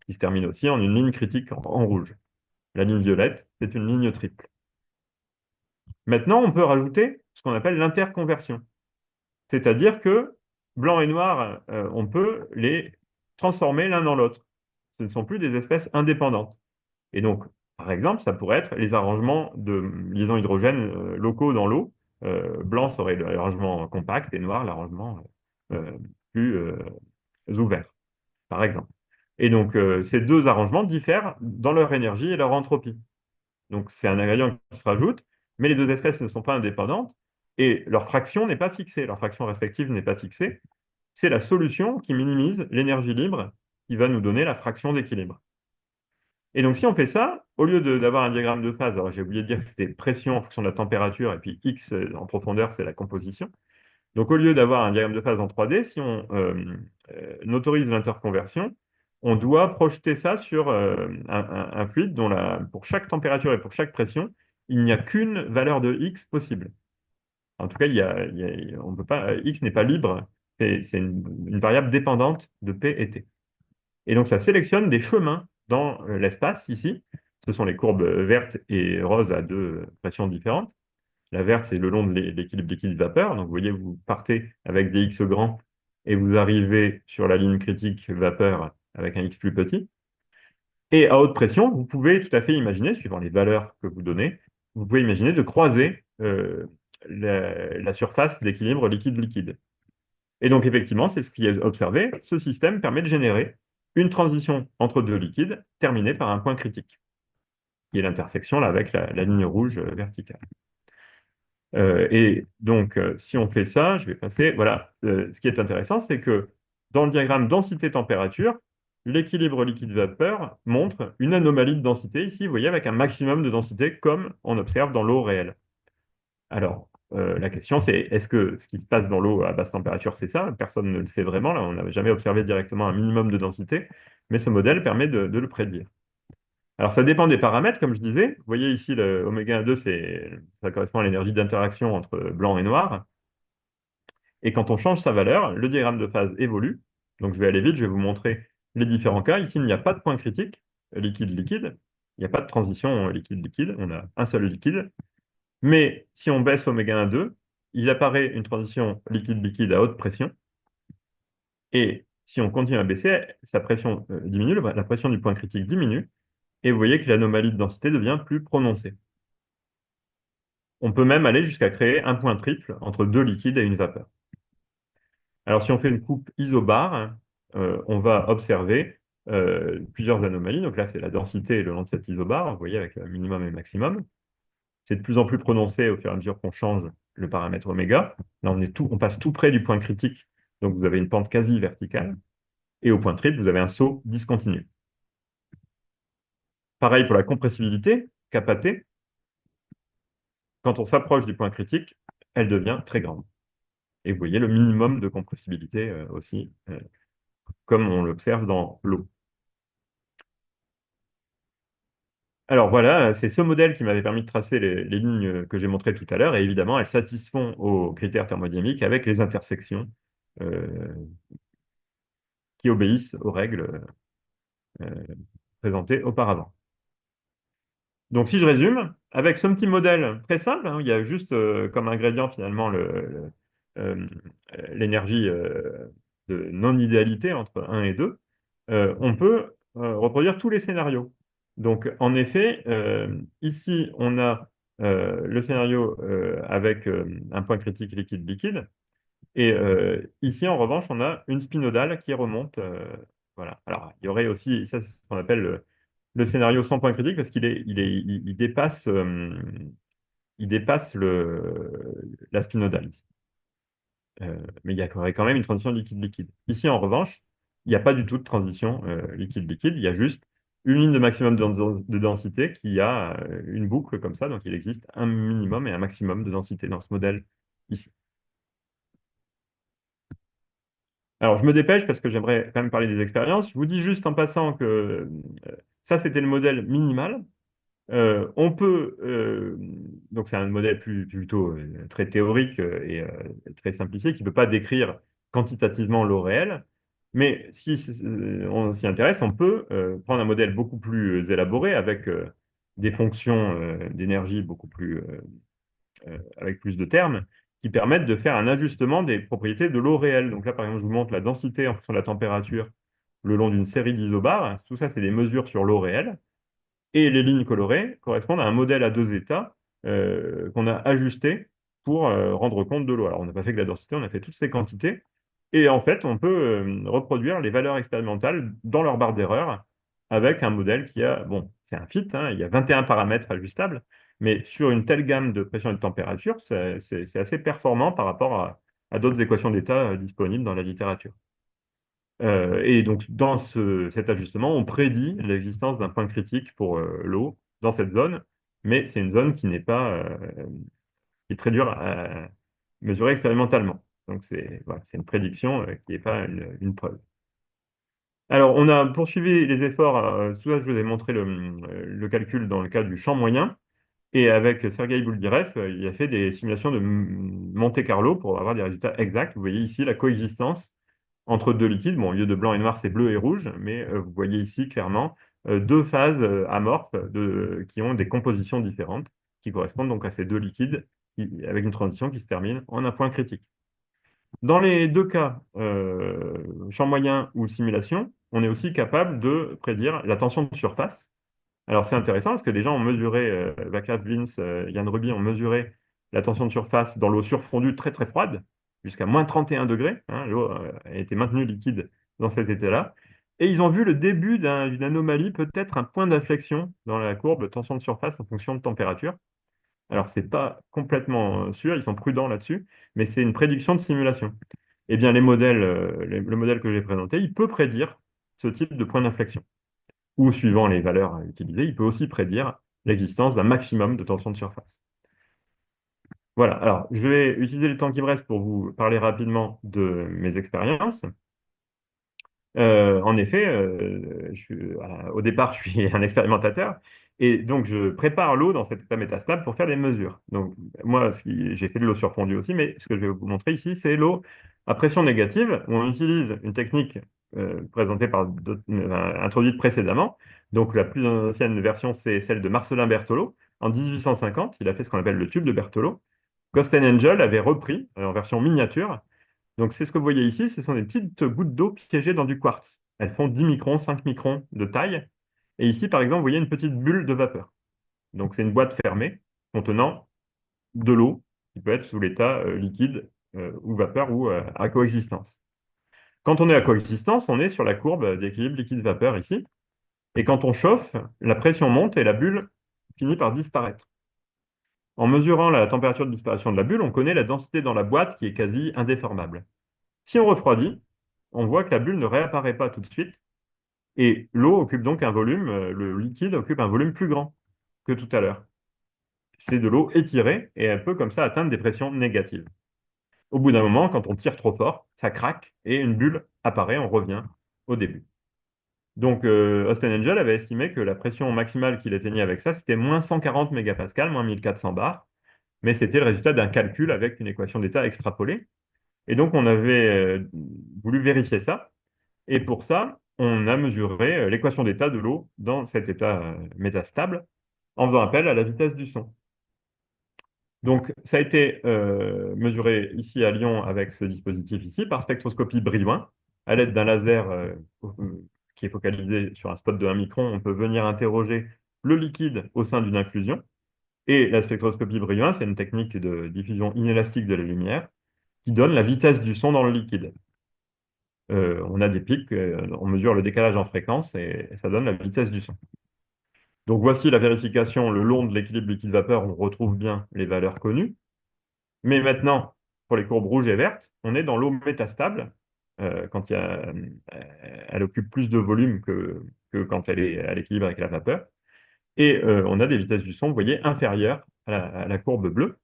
qui se termine aussi en une ligne critique en rouge. La ligne violette, c'est une ligne triple. Maintenant, on peut rajouter ce qu'on appelle l'interconversion. C'est-à-dire que blanc et noir, on peut les transformer l'un dans l'autre. Ce ne sont plus des espèces indépendantes. Et donc, par exemple, ça pourrait être les arrangements de liaisons hydrogène locaux dans l'eau. Blanc serait l'arrangement compact et noir l'arrangement plus ouvert, par exemple. Et donc, ces deux arrangements diffèrent dans leur énergie et leur entropie. Donc, c'est un ingrédient qui se rajoute, mais les deux espèces ne sont pas indépendantes et leur fraction n'est pas fixée, leur fraction respective n'est pas fixée. C'est la solution qui minimise l'énergie libre qui va nous donner la fraction d'équilibre. Et donc, si on fait ça, au lieu d'avoir un diagramme de phase, alors j'ai oublié de dire que c'était pression en fonction de la température, et puis X en profondeur, c'est la composition. Donc, au lieu d'avoir un diagramme de phase en 3D, si on autorise l'interconversion, on doit projeter ça sur un fluide dont pour chaque température et pour chaque pression, il n'y a qu'une valeur de X possible. En tout cas, on peut pas, X n'est pas libre, c'est une variable dépendante de P et T. Et donc, ça sélectionne des chemins dans l'espace ici. Ce sont les courbes vertes et roses à deux pressions différentes. La verte, c'est le long de l'équilibre liquide-vapeur. Donc, vous voyez, vous partez avec des X grands et vous arrivez sur la ligne critique vapeur avec un X plus petit. Et à haute pression, vous pouvez tout à fait imaginer, suivant les valeurs que vous donnez, vous pouvez imaginer de croiser la surface d'équilibre liquide-liquide. Et donc, effectivement, c'est ce qui est observé. Ce système permet de générer une transition entre deux liquides terminée par un point critique, qui est l'intersection là avec la ligne rouge verticale. Et donc, si on fait ça, je vais passer. Voilà, ce qui est intéressant, c'est que dans le diagramme densité-température, l'équilibre liquide-vapeur montre une anomalie de densité ici, vous voyez, avec un maximum de densité comme on observe dans l'eau réelle. Alors, la question, c'est est-ce que ce qui se passe dans l'eau à basse température, c'est ça? Personne ne le sait vraiment. Là, on n'avait jamais observé directement un minimum de densité, mais ce modèle permet de le prédire. Alors, ça dépend des paramètres, comme je disais. Vous voyez ici, le oméga 2, ça correspond à l'énergie d'interaction entre blanc et noir. Et quand on change sa valeur, le diagramme de phase évolue. Donc, je vais aller vite, je vais vous montrer les différents cas. Ici, il n'y a pas de point critique, liquide-liquide. Il n'y a pas de transition liquide-liquide. On a un seul liquide. Mais si on baisse oméga 1, 2, il apparaît une transition liquide-liquide à haute pression. Et si on continue à baisser, sa pression diminue, la pression du point critique diminue. Et vous voyez que l'anomalie de densité devient plus prononcée. On peut même aller jusqu'à créer un point triple entre deux liquides et une vapeur. Alors si on fait une coupe isobare, on va observer plusieurs anomalies. Donc là, c'est la densité le long de cette isobare, vous voyez, avec le minimum et le maximum. C'est de plus en plus prononcé au fur et à mesure qu'on change le paramètre oméga. Là, on passe tout près du point critique, donc vous avez une pente quasi verticale. Et au point triple, vous avez un saut discontinu. Pareil pour la compressibilité, kappa T. Quand on s'approche du point critique, elle devient très grande. Et vous voyez le minimum de compressibilité aussi, comme on l'observe dans l'eau. Alors voilà, c'est ce modèle qui m'avait permis de tracer les lignes que j'ai montrées tout à l'heure, et évidemment, elles satisfont aux critères thermodynamiques avec les intersections euh, qui obéissent aux règles euh, présentées auparavant. Donc, si je résume, avec ce petit modèle très simple, hein, il y a juste comme ingrédient finalement euh, l'énergie de non-idéalité entre un et 2, on peut reproduire tous les scénarios. Donc, en effet, ici, on a le scénario avec un point critique liquide-liquide. Et ici, en revanche, on a une spinodale qui remonte. Voilà. Alors, il y aurait aussi, ça, c'est ce qu'on appelle le scénario sans point critique parce il dépasse la spinodale ici. Mais il y aurait quand même une transition liquide-liquide. Ici, en revanche, il n'y a pas du tout de transition liquide-liquide. Il y a juste une ligne de maximum de densité qui a une boucle comme ça. Donc, il existe un minimum et un maximum de densité dans ce modèle ici. Alors, je me dépêche parce que j'aimerais quand même parler des expériences. Je vous dis juste en passant que ça, c'était le modèle minimal. On peut, donc c'est un modèle plutôt très théorique et très simplifié qui ne peut pas décrire quantitativement l'eau réelle. Mais si on s'y intéresse, on peut prendre un modèle beaucoup plus élaboré avec des fonctions d'énergie beaucoup plus avec plus de termes, qui permettent de faire un ajustement des propriétés de l'eau réelle. Donc là, par exemple, je vous montre la densité en fonction de la température le long d'une série d'isobars. Tout ça, c'est des mesures sur l'eau réelle. Et les lignes colorées correspondent à un modèle à deux états qu'on a ajusté pour rendre compte de l'eau. Alors, on n'a pas fait que la densité, on a fait toutes ces quantités. Et en fait, on peut reproduire les valeurs expérimentales dans leur barre d'erreur avec un modèle qui a, bon, c'est un fit, hein, il y a 21 paramètres ajustables, mais sur une telle gamme de pression et de température, c'est assez performant par rapport à d'autres équations d'état disponibles dans la littérature. Et donc, dans cet ajustement, on prédit l'existence d'un point critique pour l'eau dans cette zone, mais c'est une zone qui n'est pas, qui est très dure à mesurer expérimentalement. Donc, c'est voilà, c'est une prédiction qui n'est pas une preuve. Alors, on a poursuivi les efforts, tout ça, je vous ai montré le calcul dans le cas du champ moyen, et avec Sergei Bouldirev, il a fait des simulations de Monte-Carlo pour avoir des résultats exacts. Vous voyez ici la coexistence entre deux liquides. Bon, au lieu de blanc et noir, c'est bleu et rouge, mais vous voyez ici clairement deux phases amorphes qui ont des compositions différentes, qui correspondent donc à ces deux liquides, avec une transition qui se termine en un point critique. Dans les deux cas, champ moyen ou simulation, on est aussi capable de prédire la tension de surface. Alors c'est intéressant parce que des gens ont mesuré, Václav Vince, Yann Ruby ont mesuré la tension de surface dans l'eau surfondue très très froide, jusqu'à moins 31 degrés. Hein, l'eau a été maintenue liquide dans cet état-là. Et ils ont vu le début d'une anomalie, peut-être un point d'inflexion dans la courbe tension de surface en fonction de température. Alors c'est pas complètement sûr, ils sont prudents là-dessus, mais c'est une prédiction de simulation. Eh bien les modèles, le modèle que j'ai présenté, il peut prédire ce type de point d'inflexion ou suivant les valeurs utilisées, il peut aussi prédire l'existence d'un maximum de tension de surface. Voilà, alors je vais utiliser le temps qui me reste pour vous parler rapidement de mes expériences. En effet, au départ, je suis un expérimentateur et donc je prépare l'eau dans cet état métastable pour faire des mesures. Donc moi, j'ai fait de l'eau surfondue aussi, mais ce que je vais vous montrer ici, c'est l'eau à pression négative où on utilise une technique présentée introduite précédemment. Donc la plus ancienne version, c'est celle de Marcelin Berthelot. En 1850, il a fait ce qu'on appelle le tube de Berthelot. Gosten Angel avait repris en version miniature donc, c'est ce que vous voyez ici, ce sont des petites gouttes d'eau piégées dans du quartz. Elles font 10 microns, 5 microns de taille. Et ici, par exemple, vous voyez une petite bulle de vapeur. Donc, c'est une boîte fermée contenant de l'eau qui peut être sous l'état liquide ou vapeur ou à coexistence. Quand on est à coexistence, on est sur la courbe d'équilibre liquide-vapeur ici. Et quand on chauffe, la pression monte et la bulle finit par disparaître. En mesurant la température de disparition de la bulle, on connaît la densité dans la boîte qui est quasi indéformable. Si on refroidit, on voit que la bulle ne réapparaît pas tout de suite et l'eau occupe donc un volume, le liquide occupe un volume plus grand que tout à l'heure. C'est de l'eau étirée et elle peut comme ça atteindre des pressions négatives. Au bout d'un moment, quand on tire trop fort, ça craque et une bulle apparaît, on revient au début. Donc, Austin Angel avait estimé que la pression maximale qu'il atteignait avec ça, c'était moins 140 mégapascales, moins 1400 bars, mais c'était le résultat d'un calcul avec une équation d'état extrapolée. Et donc, on avait voulu vérifier ça. Et pour ça, on a mesuré l'équation d'état de l'eau dans cet état métastable en faisant appel à la vitesse du son. Donc, ça a été mesuré ici à Lyon avec ce dispositif ici par spectroscopie Brillouin. À l'aide d'un laser qui est focalisé sur un spot de 1 micron, on peut venir interroger le liquide au sein d'une inclusion. Et la spectroscopie Brillouin, c'est une technique de diffusion inélastique de la lumière qui donne la vitesse du son dans le liquide. On a des pics, on mesure le décalage en fréquence et ça donne la vitesse du son. Donc voici la vérification le long de l'équilibre liquide-vapeur, on retrouve bien les valeurs connues. Mais maintenant, pour les courbes rouges et vertes, on est dans l'eau métastable, quand elle occupe plus de volume que quand elle est à l'équilibre avec la vapeur. Et on a des vitesses du son, vous voyez, inférieures à la courbe bleue.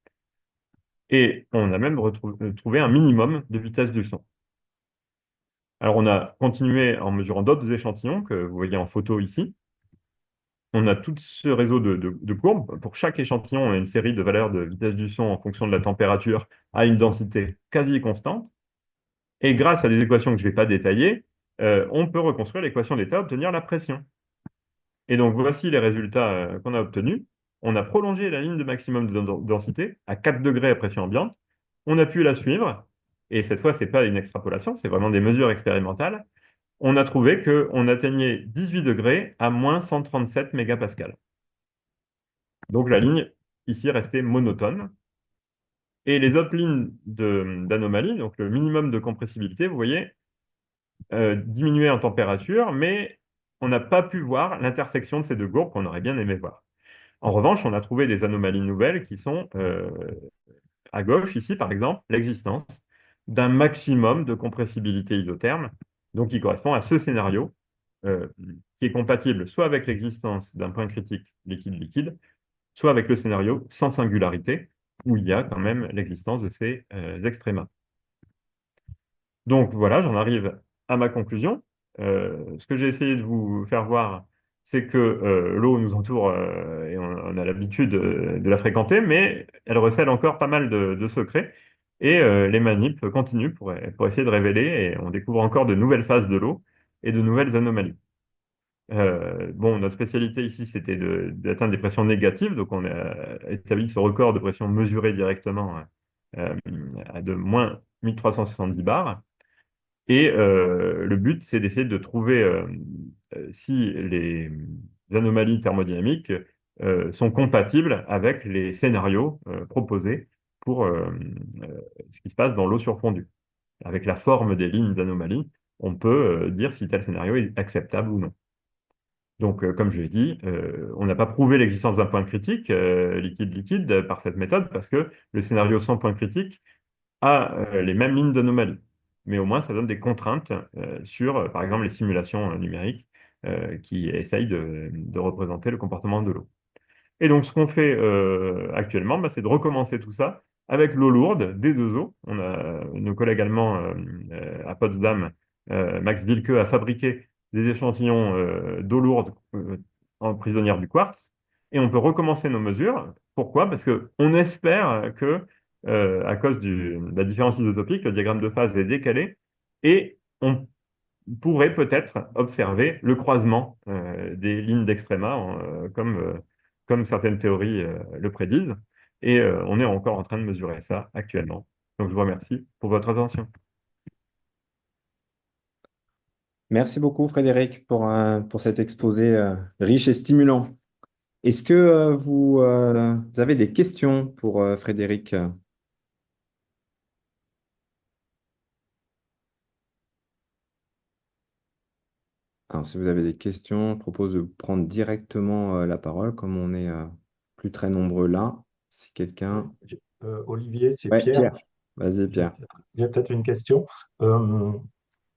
Et on a même trouvé un minimum de vitesse du son. Alors on a continué en mesurant d'autres échantillons que vous voyez en photo ici. On a tout ce réseau de courbes. Pour chaque échantillon, on a une série de valeurs de vitesse du son en fonction de la température à une densité quasi constante. Et grâce à des équations que je ne vais pas détailler, on peut reconstruire l'équation d'état, obtenir la pression. Et donc voici les résultats qu'on a obtenus. On a prolongé la ligne de maximum de densité à 4 degrés à pression ambiante. On a pu la suivre. Et cette fois, ce n'est pas une extrapolation, c'est vraiment des mesures expérimentales. On a trouvé qu'on atteignait 18 degrés à moins 137 mégapascales. Donc la ligne ici restait monotone. Et les autres lignes d'anomalie, donc le minimum de compressibilité, vous voyez, diminuait en température, mais on n'a pas pu voir l'intersection de ces deux courbes qu'on aurait bien aimé voir. En revanche, on a trouvé des anomalies nouvelles qui sont à gauche, ici par exemple, l'existence d'un maximum de compressibilité isotherme, donc qui correspond à ce scénario, qui est compatible soit avec l'existence d'un point critique liquide-liquide, soit avec le scénario sans singularité, où il y a quand même l'existence de ces extrémas. Donc voilà, j'en arrive à ma conclusion. Ce que j'ai essayé de vous faire voir, c'est que l'eau nous entoure et on a l'habitude de la fréquenter, mais elle recèle encore pas mal de secrets. Et les manips continuent pour essayer de révéler, et on découvre encore de nouvelles phases de l'eau et de nouvelles anomalies. Bon, notre spécialité ici, c'était d'atteindre des pressions négatives. Donc, on a établi ce record de pression mesuré directement euh, à de moins 1370 bars. Et le but, c'est d'essayer de trouver si les anomalies thermodynamiques sont compatibles avec les scénarios proposés pour ce qui se passe dans l'eau surfondue. Avec la forme des lignes d'anomalie, on peut dire si tel scénario est acceptable ou non. Donc, comme je l'ai dit, on n'a pas prouvé l'existence d'un point critique liquide-liquide par cette méthode parce que le scénario sans point critique a les mêmes lignes d'anomalie. Mais au moins, ça donne des contraintes sur, par exemple, les simulations numériques qui essayent de représenter le comportement de l'eau. Et donc, ce qu'on fait actuellement, bah, c'est de recommencer tout ça avec l'eau lourde des deux eaux. On a nos collègues allemands à Potsdam, Max Wilke, a fabriqué des échantillons d'eau lourde en prisonnière du quartz. Et on peut recommencer nos mesures. Pourquoi? Parce qu'on espère que, à cause de la différence isotopique, le diagramme de phase est décalé et on pourrait peut-être observer le croisement des lignes d'extréma, comme certaines théories le prédisent. Et on est encore en train de mesurer ça actuellement. Donc je vous remercie pour votre attention. Merci beaucoup, Frédéric, pour cet exposé riche et stimulant. Est-ce que vous avez des questions pour Frédéric? Alors, si vous avez des questions, je propose de prendre directement la parole, comme on est plus très nombreux là. Si Oui, quelqu'un... Olivier, c'est Ouais, Pierre. Pierre. Vas-y, Pierre. J'ai peut-être une question. Euh,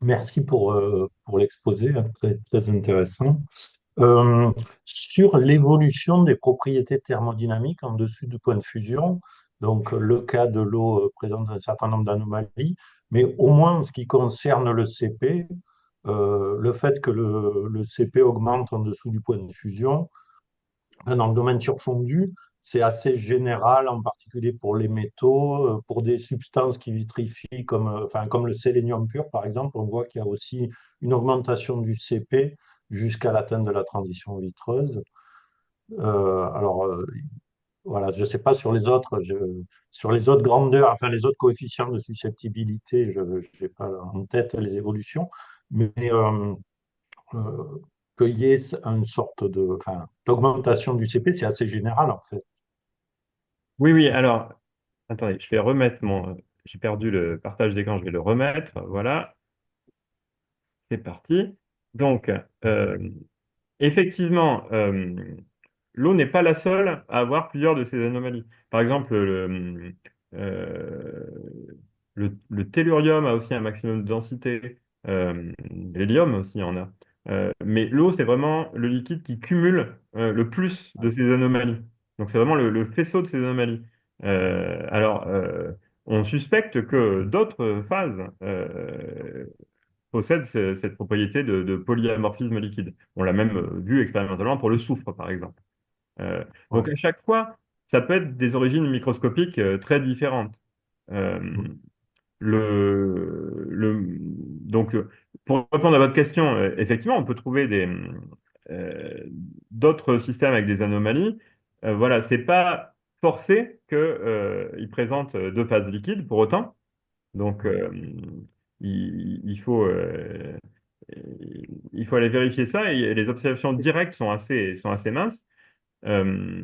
Merci pour l'exposé, hein, très, très intéressant. Euh, sur l'évolution des propriétés thermodynamiques en dessus du point de fusion, donc le cas de l'eau présente un certain nombre d'anomalies, mais au moins en ce qui concerne le CP, le fait que le CP augmente en dessous du point de fusion, dans le domaine surfondu, c'est assez général, en particulier pour les métaux, pour des substances qui vitrifient, comme le sélénium pur, par exemple. On voit qu'il y a aussi une augmentation du CP jusqu'à l'atteinte de la transition vitreuse. Alors, voilà, je ne sais pas sur les autres, sur les autres grandeurs, enfin les autres coefficients de susceptibilité, je n'ai pas en tête les évolutions, mais euh, qu'il y ait une sorte enfin, d'augmentation du CP, c'est assez général en fait. Oui, oui, alors, attendez, je vais remettre mon... J'ai perdu le partage d'écran, je vais le remettre. Voilà, c'est parti. Donc, effectivement, l'eau n'est pas la seule à avoir plusieurs de ces anomalies. Par exemple, euh, le tellurium a aussi un maximum de densité. L'hélium aussi en a. Mais l'eau, c'est vraiment le liquide qui cumule le plus de ces anomalies. Donc, c'est vraiment le faisceau de ces anomalies. On suspecte que d'autres phases possèdent cette propriété de polyamorphisme liquide. On l'a même vu expérimentalement pour le soufre, par exemple. Euh, donc, Ouais. à chaque fois, ça peut être des origines microscopiques très différentes. Euh, donc, pour répondre à votre question, effectivement, on peut trouver euh, d'autres systèmes avec des anomalies. Voilà, c'est pas forcé qu'ils présentent deux phases liquides pour autant. Donc, il il faut aller vérifier ça et les observations directes sont assez minces. Euh,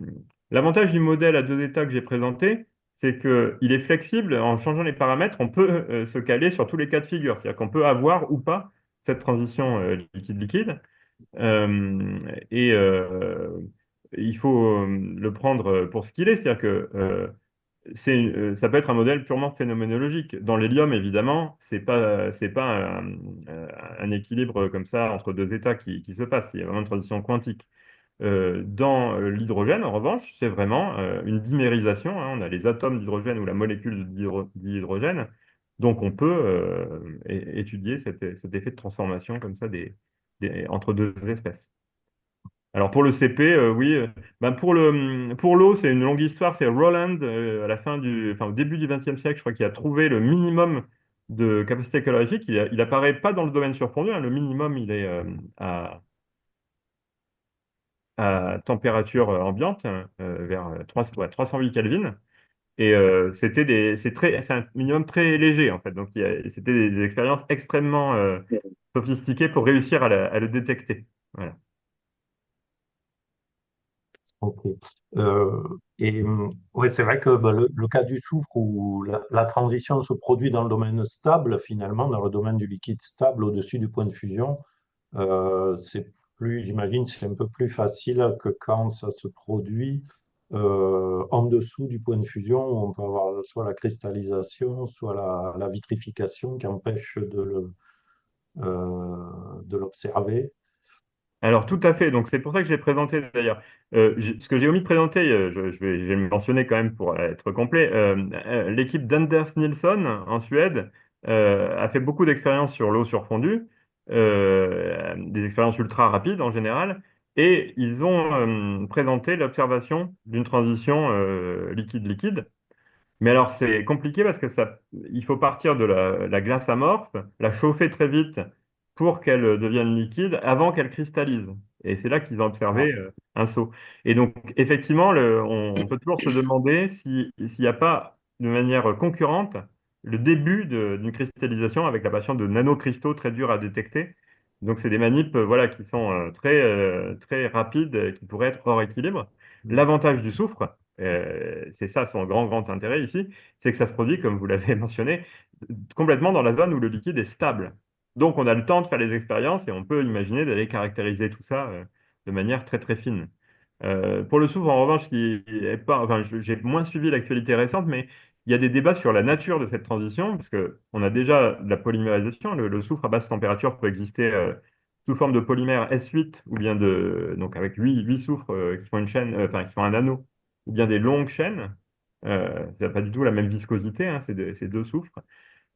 L'avantage du modèle à deux états que j'ai présenté, c'est qu'il est flexible. En changeant les paramètres, on peut se caler sur tous les cas de figure. C'est-à-dire qu'on peut avoir ou pas cette transition liquide-liquide. Euh, et il faut le prendre pour ce qu'il est. C'est-à-dire que ça peut être un modèle purement phénoménologique. Dans l'hélium, évidemment, c'est pas un équilibre comme ça entre deux états qui se passe. Il y a vraiment une transition quantique. Dans l'hydrogène, en revanche, c'est vraiment une dimérisation, hein. On a les atomes d'hydrogène ou la molécule d'hydrogène. Donc, on peut étudier cet effet de transformation comme ça entre deux espèces. Alors pour le CP, oui. Ben pour l'eau, c'est une longue histoire. C'est Rowland, à la enfin, au début du XXe siècle, je crois qu'il a trouvé le minimum de capacité calorifique. Il apparaît pas dans le domaine surfondu, hein. Le minimum, il est à température ambiante, hein, vers 308 Kelvin. Et c'est un minimum très léger, en fait. Donc c'était des expériences extrêmement sophistiquées pour réussir à le détecter. Voilà. Ok. Ouais, c'est vrai que bah, le cas du soufre où la transition se produit dans le domaine stable, finalement, dans le domaine du liquide stable au-dessus du point de fusion, c'est plus, j'imagine, c'est un peu plus facile que quand ça se produit en dessous du point de fusion, où on peut avoir soit la cristallisation, soit la vitrification qui empêche de l'observer. Alors, tout à fait. Donc, c'est pour ça que j'ai présenté d'ailleurs. Ce que j'ai omis de présenter, je vais le mentionner quand même pour être complet. L'équipe d'Anders Nilsson en Suède a fait beaucoup d'expériences sur l'eau surfondue, des expériences ultra rapides en général, et ils ont présenté l'observation d'une transition liquide-liquide. Mais alors, c'est compliqué parce que il faut partir de la glace amorphe, la chauffer très vite pour qu'elle devienne liquide avant qu'elle cristallise. Et c'est là qu'ils ont Ah, observé un saut. Et donc, effectivement, on peut toujours se demander s'il n'y a pas, de manière concurrente, le début d'une cristallisation avec l'apparition de nanocristaux très durs à détecter. Donc, c'est des manips voilà, qui sont très rapides, et qui pourraient être hors équilibre. L'avantage du soufre, c'est ça son grand intérêt ici, c'est que ça se produit, comme vous l'avez mentionné, complètement dans la zone où le liquide est stable. Donc on a le temps de faire les expériences et on peut imaginer d'aller caractériser tout ça de manière très fine. Pour le soufre, en revanche, qui est pas, enfin, j'ai moins suivi l'actualité récente, mais il y a des débats sur la nature de cette transition, parce que on a déjà de la polymérisation. Le soufre à basse température peut exister sous forme de polymère S8 ou bien donc avec huit soufres qui font une chaîne, enfin qui font un anneau ou bien des longues chaînes. Ça n'a pas du tout la même viscosité, hein, ces deux soufres.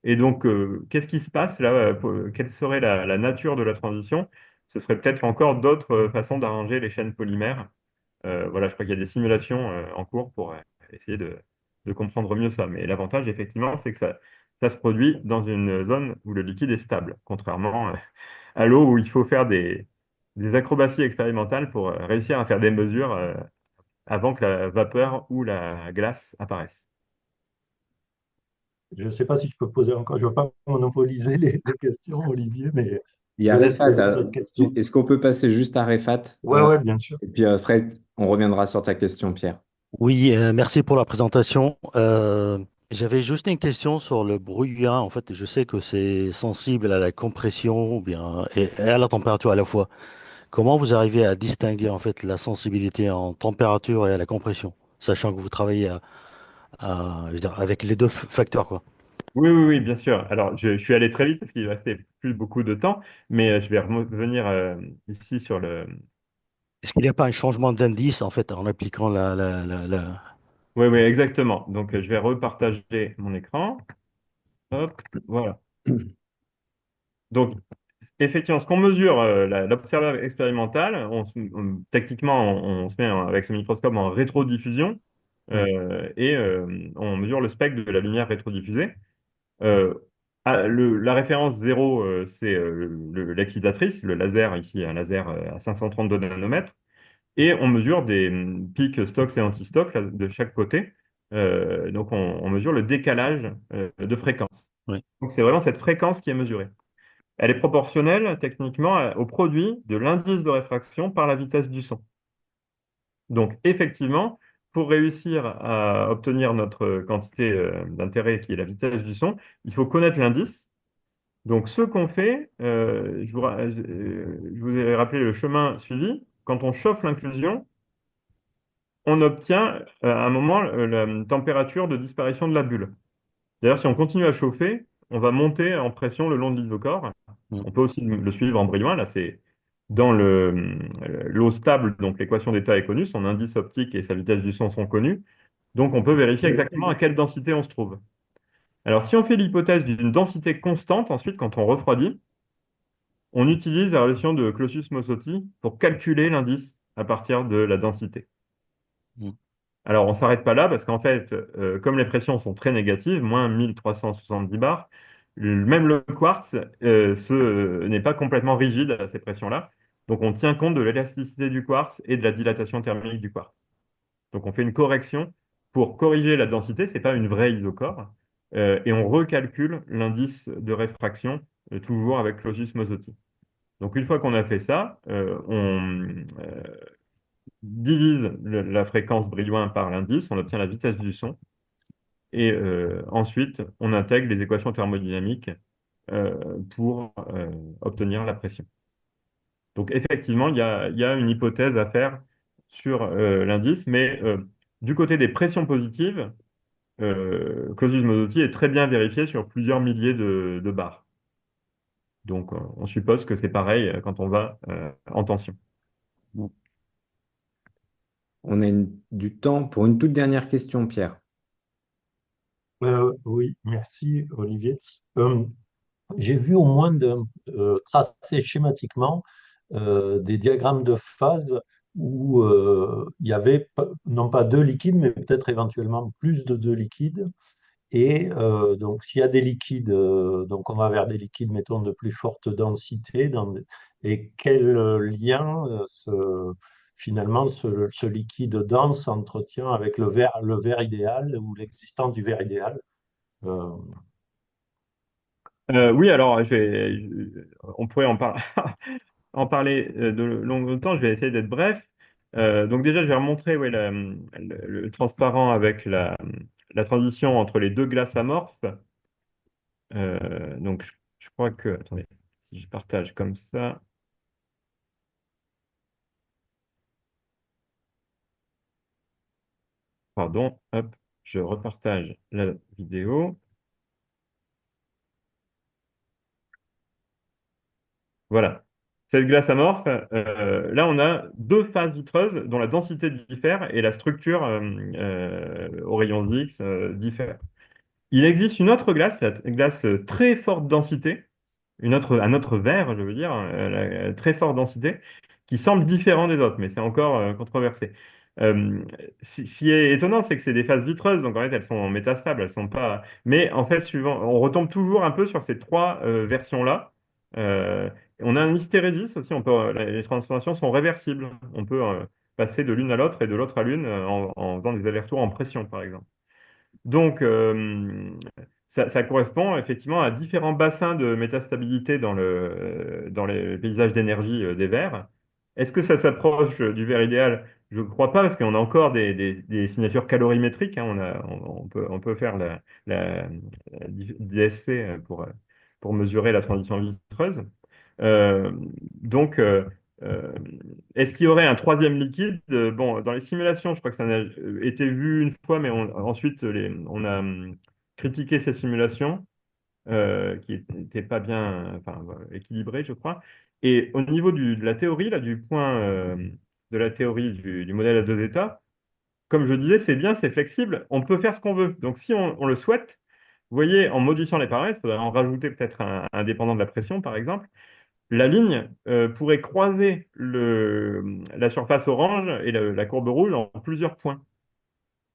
Et donc, qu'est-ce qui se passe là? Quelle serait la nature de la transition? Ce serait peut-être encore d'autres façons d'arranger les chaînes polymères. Voilà, je crois qu'il y a des simulations en cours pour essayer de comprendre mieux ça. Mais l'avantage, effectivement, c'est que ça se produit dans une zone où le liquide est stable, contrairement à l'eau où il faut faire des acrobaties expérimentales pour réussir à faire des mesures avant que la vapeur ou la glace apparaissent. Je ne sais pas si je peux poser encore, je ne veux pas monopoliser les questions, Olivier, mais Il y je a vous laisse Refat. poser d'autres questions. Est-ce qu'on peut passer juste à Refat? Ouais, ouais, bien sûr. Et puis après, on reviendra sur ta question, Pierre. Oui, merci pour la présentation. J'avais juste une question sur le brouillard. En fait, je sais que c'est sensible à la compression ou bien et à la température à la fois. Comment vous arrivez à distinguer en fait la sensibilité en température et à la compression, sachant que vous travaillez je veux dire, avec les deux facteurs, quoi. Oui, oui, oui, bien sûr. Alors, je suis allé très vite parce qu'il ne restait plus beaucoup de temps, mais je vais revenir ici sur le... Est-ce qu'il n'y a pas un changement d'indice en fait en appliquant Oui, oui, exactement. Donc, je vais repartager mon écran. Hop, voilà. Donc, effectivement, ce qu'on mesure, l'observateur expérimental, techniquement, on se met avec ce microscope en rétrodiffusion Hmm. et on mesure le spectre de la lumière rétrodiffusée. Euh, la référence zéro, c'est l'excitatrice, le laser, ici, un laser à 532 nanomètres, et on mesure des pics Stokes et anti-Stokes là, de chaque côté. Donc, on mesure le décalage de fréquence. Oui. Donc, c'est vraiment cette fréquence qui est mesurée. Elle est proportionnelle techniquement au produit de l'indice de réfraction par la vitesse du son. Donc effectivement, pour réussir à obtenir notre quantité d'intérêt qui est la vitesse du son, il faut connaître l'indice. Donc ce qu'on fait, je vous ai rappelé le chemin suivi. Quand on chauffe l'inclusion, on obtient à un moment la température de disparition de la bulle. D'ailleurs, si on continue à chauffer, on va monter en pression le long de l'isocore. Hmm. On peut aussi le suivre en brillant. Là, c'est dans l'eau stable, donc l'équation d'état est connue, son indice optique et sa vitesse du son sont connus. Donc, on peut vérifier exactement à quelle densité on se trouve. Alors, si on fait l'hypothèse d'une densité constante, ensuite, quand on refroidit, on utilise la relation de Clausius-Mossotti pour calculer l'indice à partir de la densité. Hmm. Alors, on ne s'arrête pas là parce qu'en fait, comme les pressions sont très négatives, moins 1370 bars, même le quartz n'est pas complètement rigide à ces pressions-là. Donc, on tient compte de l'élasticité du quartz et de la dilatation thermique du quartz. Donc, on fait une correction pour corriger la densité, ce n'est pas une vraie isocore, et on recalcule l'indice de réfraction, toujours avec Clausius-Mossotti. Donc, une fois qu'on a fait ça, on divise la fréquence brillouin par l'indice, on obtient la vitesse du son, et ensuite, on intègre les équations thermodynamiques pour obtenir la pression. Donc, effectivement, il y a une hypothèse à faire sur l'indice, mais du côté des pressions positives, Clausius-Mossotti est très bien vérifié sur plusieurs milliers de bars. Donc, on suppose que c'est pareil quand on va en tension. On a du temps pour une toute dernière question, Pierre. Oui, merci, Olivier. Euh, j'ai vu au moins tracer schématiquement des diagrammes de phase où il y avait non pas deux liquides, mais peut-être éventuellement plus de deux liquides. Et donc, s'il y a des liquides, donc on va vers des liquides, mettons, de plus forte densité. Et quel lien finalement ce liquide dense s'entretient avec le verre idéal ou l'existence du verre idéal? Euh, Oui, alors on pourrait en parler de longtemps. Je vais essayer d'être bref. Donc déjà, je vais remontrer ouais, le transparent avec la transition entre les deux glaces amorphes. Donc je crois que, attendez, si je partage comme ça, pardon, hop, je repartage la vidéo. Voilà. Cette glace amorphe, là, on a deux phases vitreuses dont la densité diffère et la structure aux rayons X diffère. Il existe une autre glace, la glace très forte densité, un autre verre, je veux dire, très forte densité, qui semble différent des autres, mais c'est encore controversé. Euh, ce qui est étonnant, c'est que c'est des phases vitreuses, donc en fait elles sont métastables, elles sont pas. Mais en fait, on retombe toujours un peu sur ces trois versions-là. Euh, On a un hystérésis aussi, les transformations sont réversibles. On peut passer de l'une à l'autre et de l'autre à l'une en faisant des allers-retours en pression, par exemple. Donc, ça correspond effectivement à différents bassins de métastabilité dans les paysages d'énergie des vers. Est-ce que ça s'approche du vers idéal? Je ne crois pas, parce qu'on a encore des signatures calorimétriques, hein. On peut faire la DSC pour mesurer la transition vitreuse. Euh, donc, euh, est-ce qu'il y aurait un troisième liquide? Bon, dans les simulations, je crois que ça a été vu une fois, mais ensuite, on a critiqué ces simulations qui n'étaient pas bien, enfin, voilà, équilibrées, je crois. Et au niveau de la théorie, là, du point de la théorie du modèle à deux états, comme je disais, c'est bien, c'est flexible, on peut faire ce qu'on veut. Donc, si on le souhaite, vous voyez, en modifiant les paramètres, il faudrait en rajouter peut-être un dépendant de la pression, par exemple. La ligne pourrait croiser la surface orange et la courbe rouge en plusieurs points.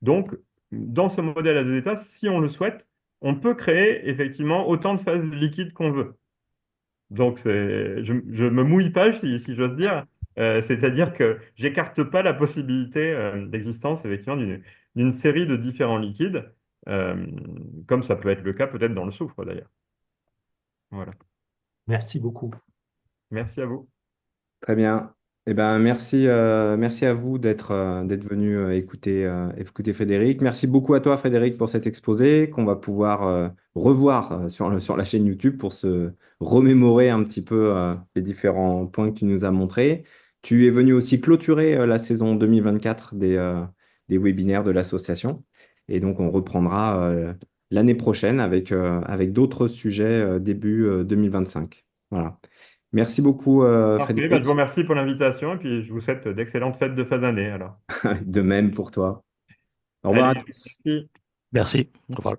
Donc, dans ce modèle à deux états, si on le souhaite, on peut créer effectivement autant de phases liquides qu'on veut. Donc, je me mouille pas, si j'ose dire. C'est-à-dire que j'écarte pas la possibilité d'existence effectivement d'une série de différents liquides, euh, comme ça peut être le cas peut-être dans le soufre d'ailleurs. Voilà. Merci beaucoup. Merci à vous. Très bien. Eh ben, merci à vous d'être venu écouter Frédéric. Merci beaucoup à toi, Frédéric, pour cet exposé qu'on va pouvoir revoir sur la chaîne YouTube pour se remémorer un petit peu les différents points que tu nous as montrés. Tu es venu aussi clôturer la saison 2024 des webinaires de l'association. Et donc, on reprendra l'année prochaine avec d'autres sujets début 2025. Voilà. Merci beaucoup, Parfait, bah, je vous Frédéric. remercie pour l'invitation et puis je vous souhaite d'excellentes fêtes de fin d'année alors. De même pour toi. Au revoir à Allez, tous. merci. Merci. Au revoir.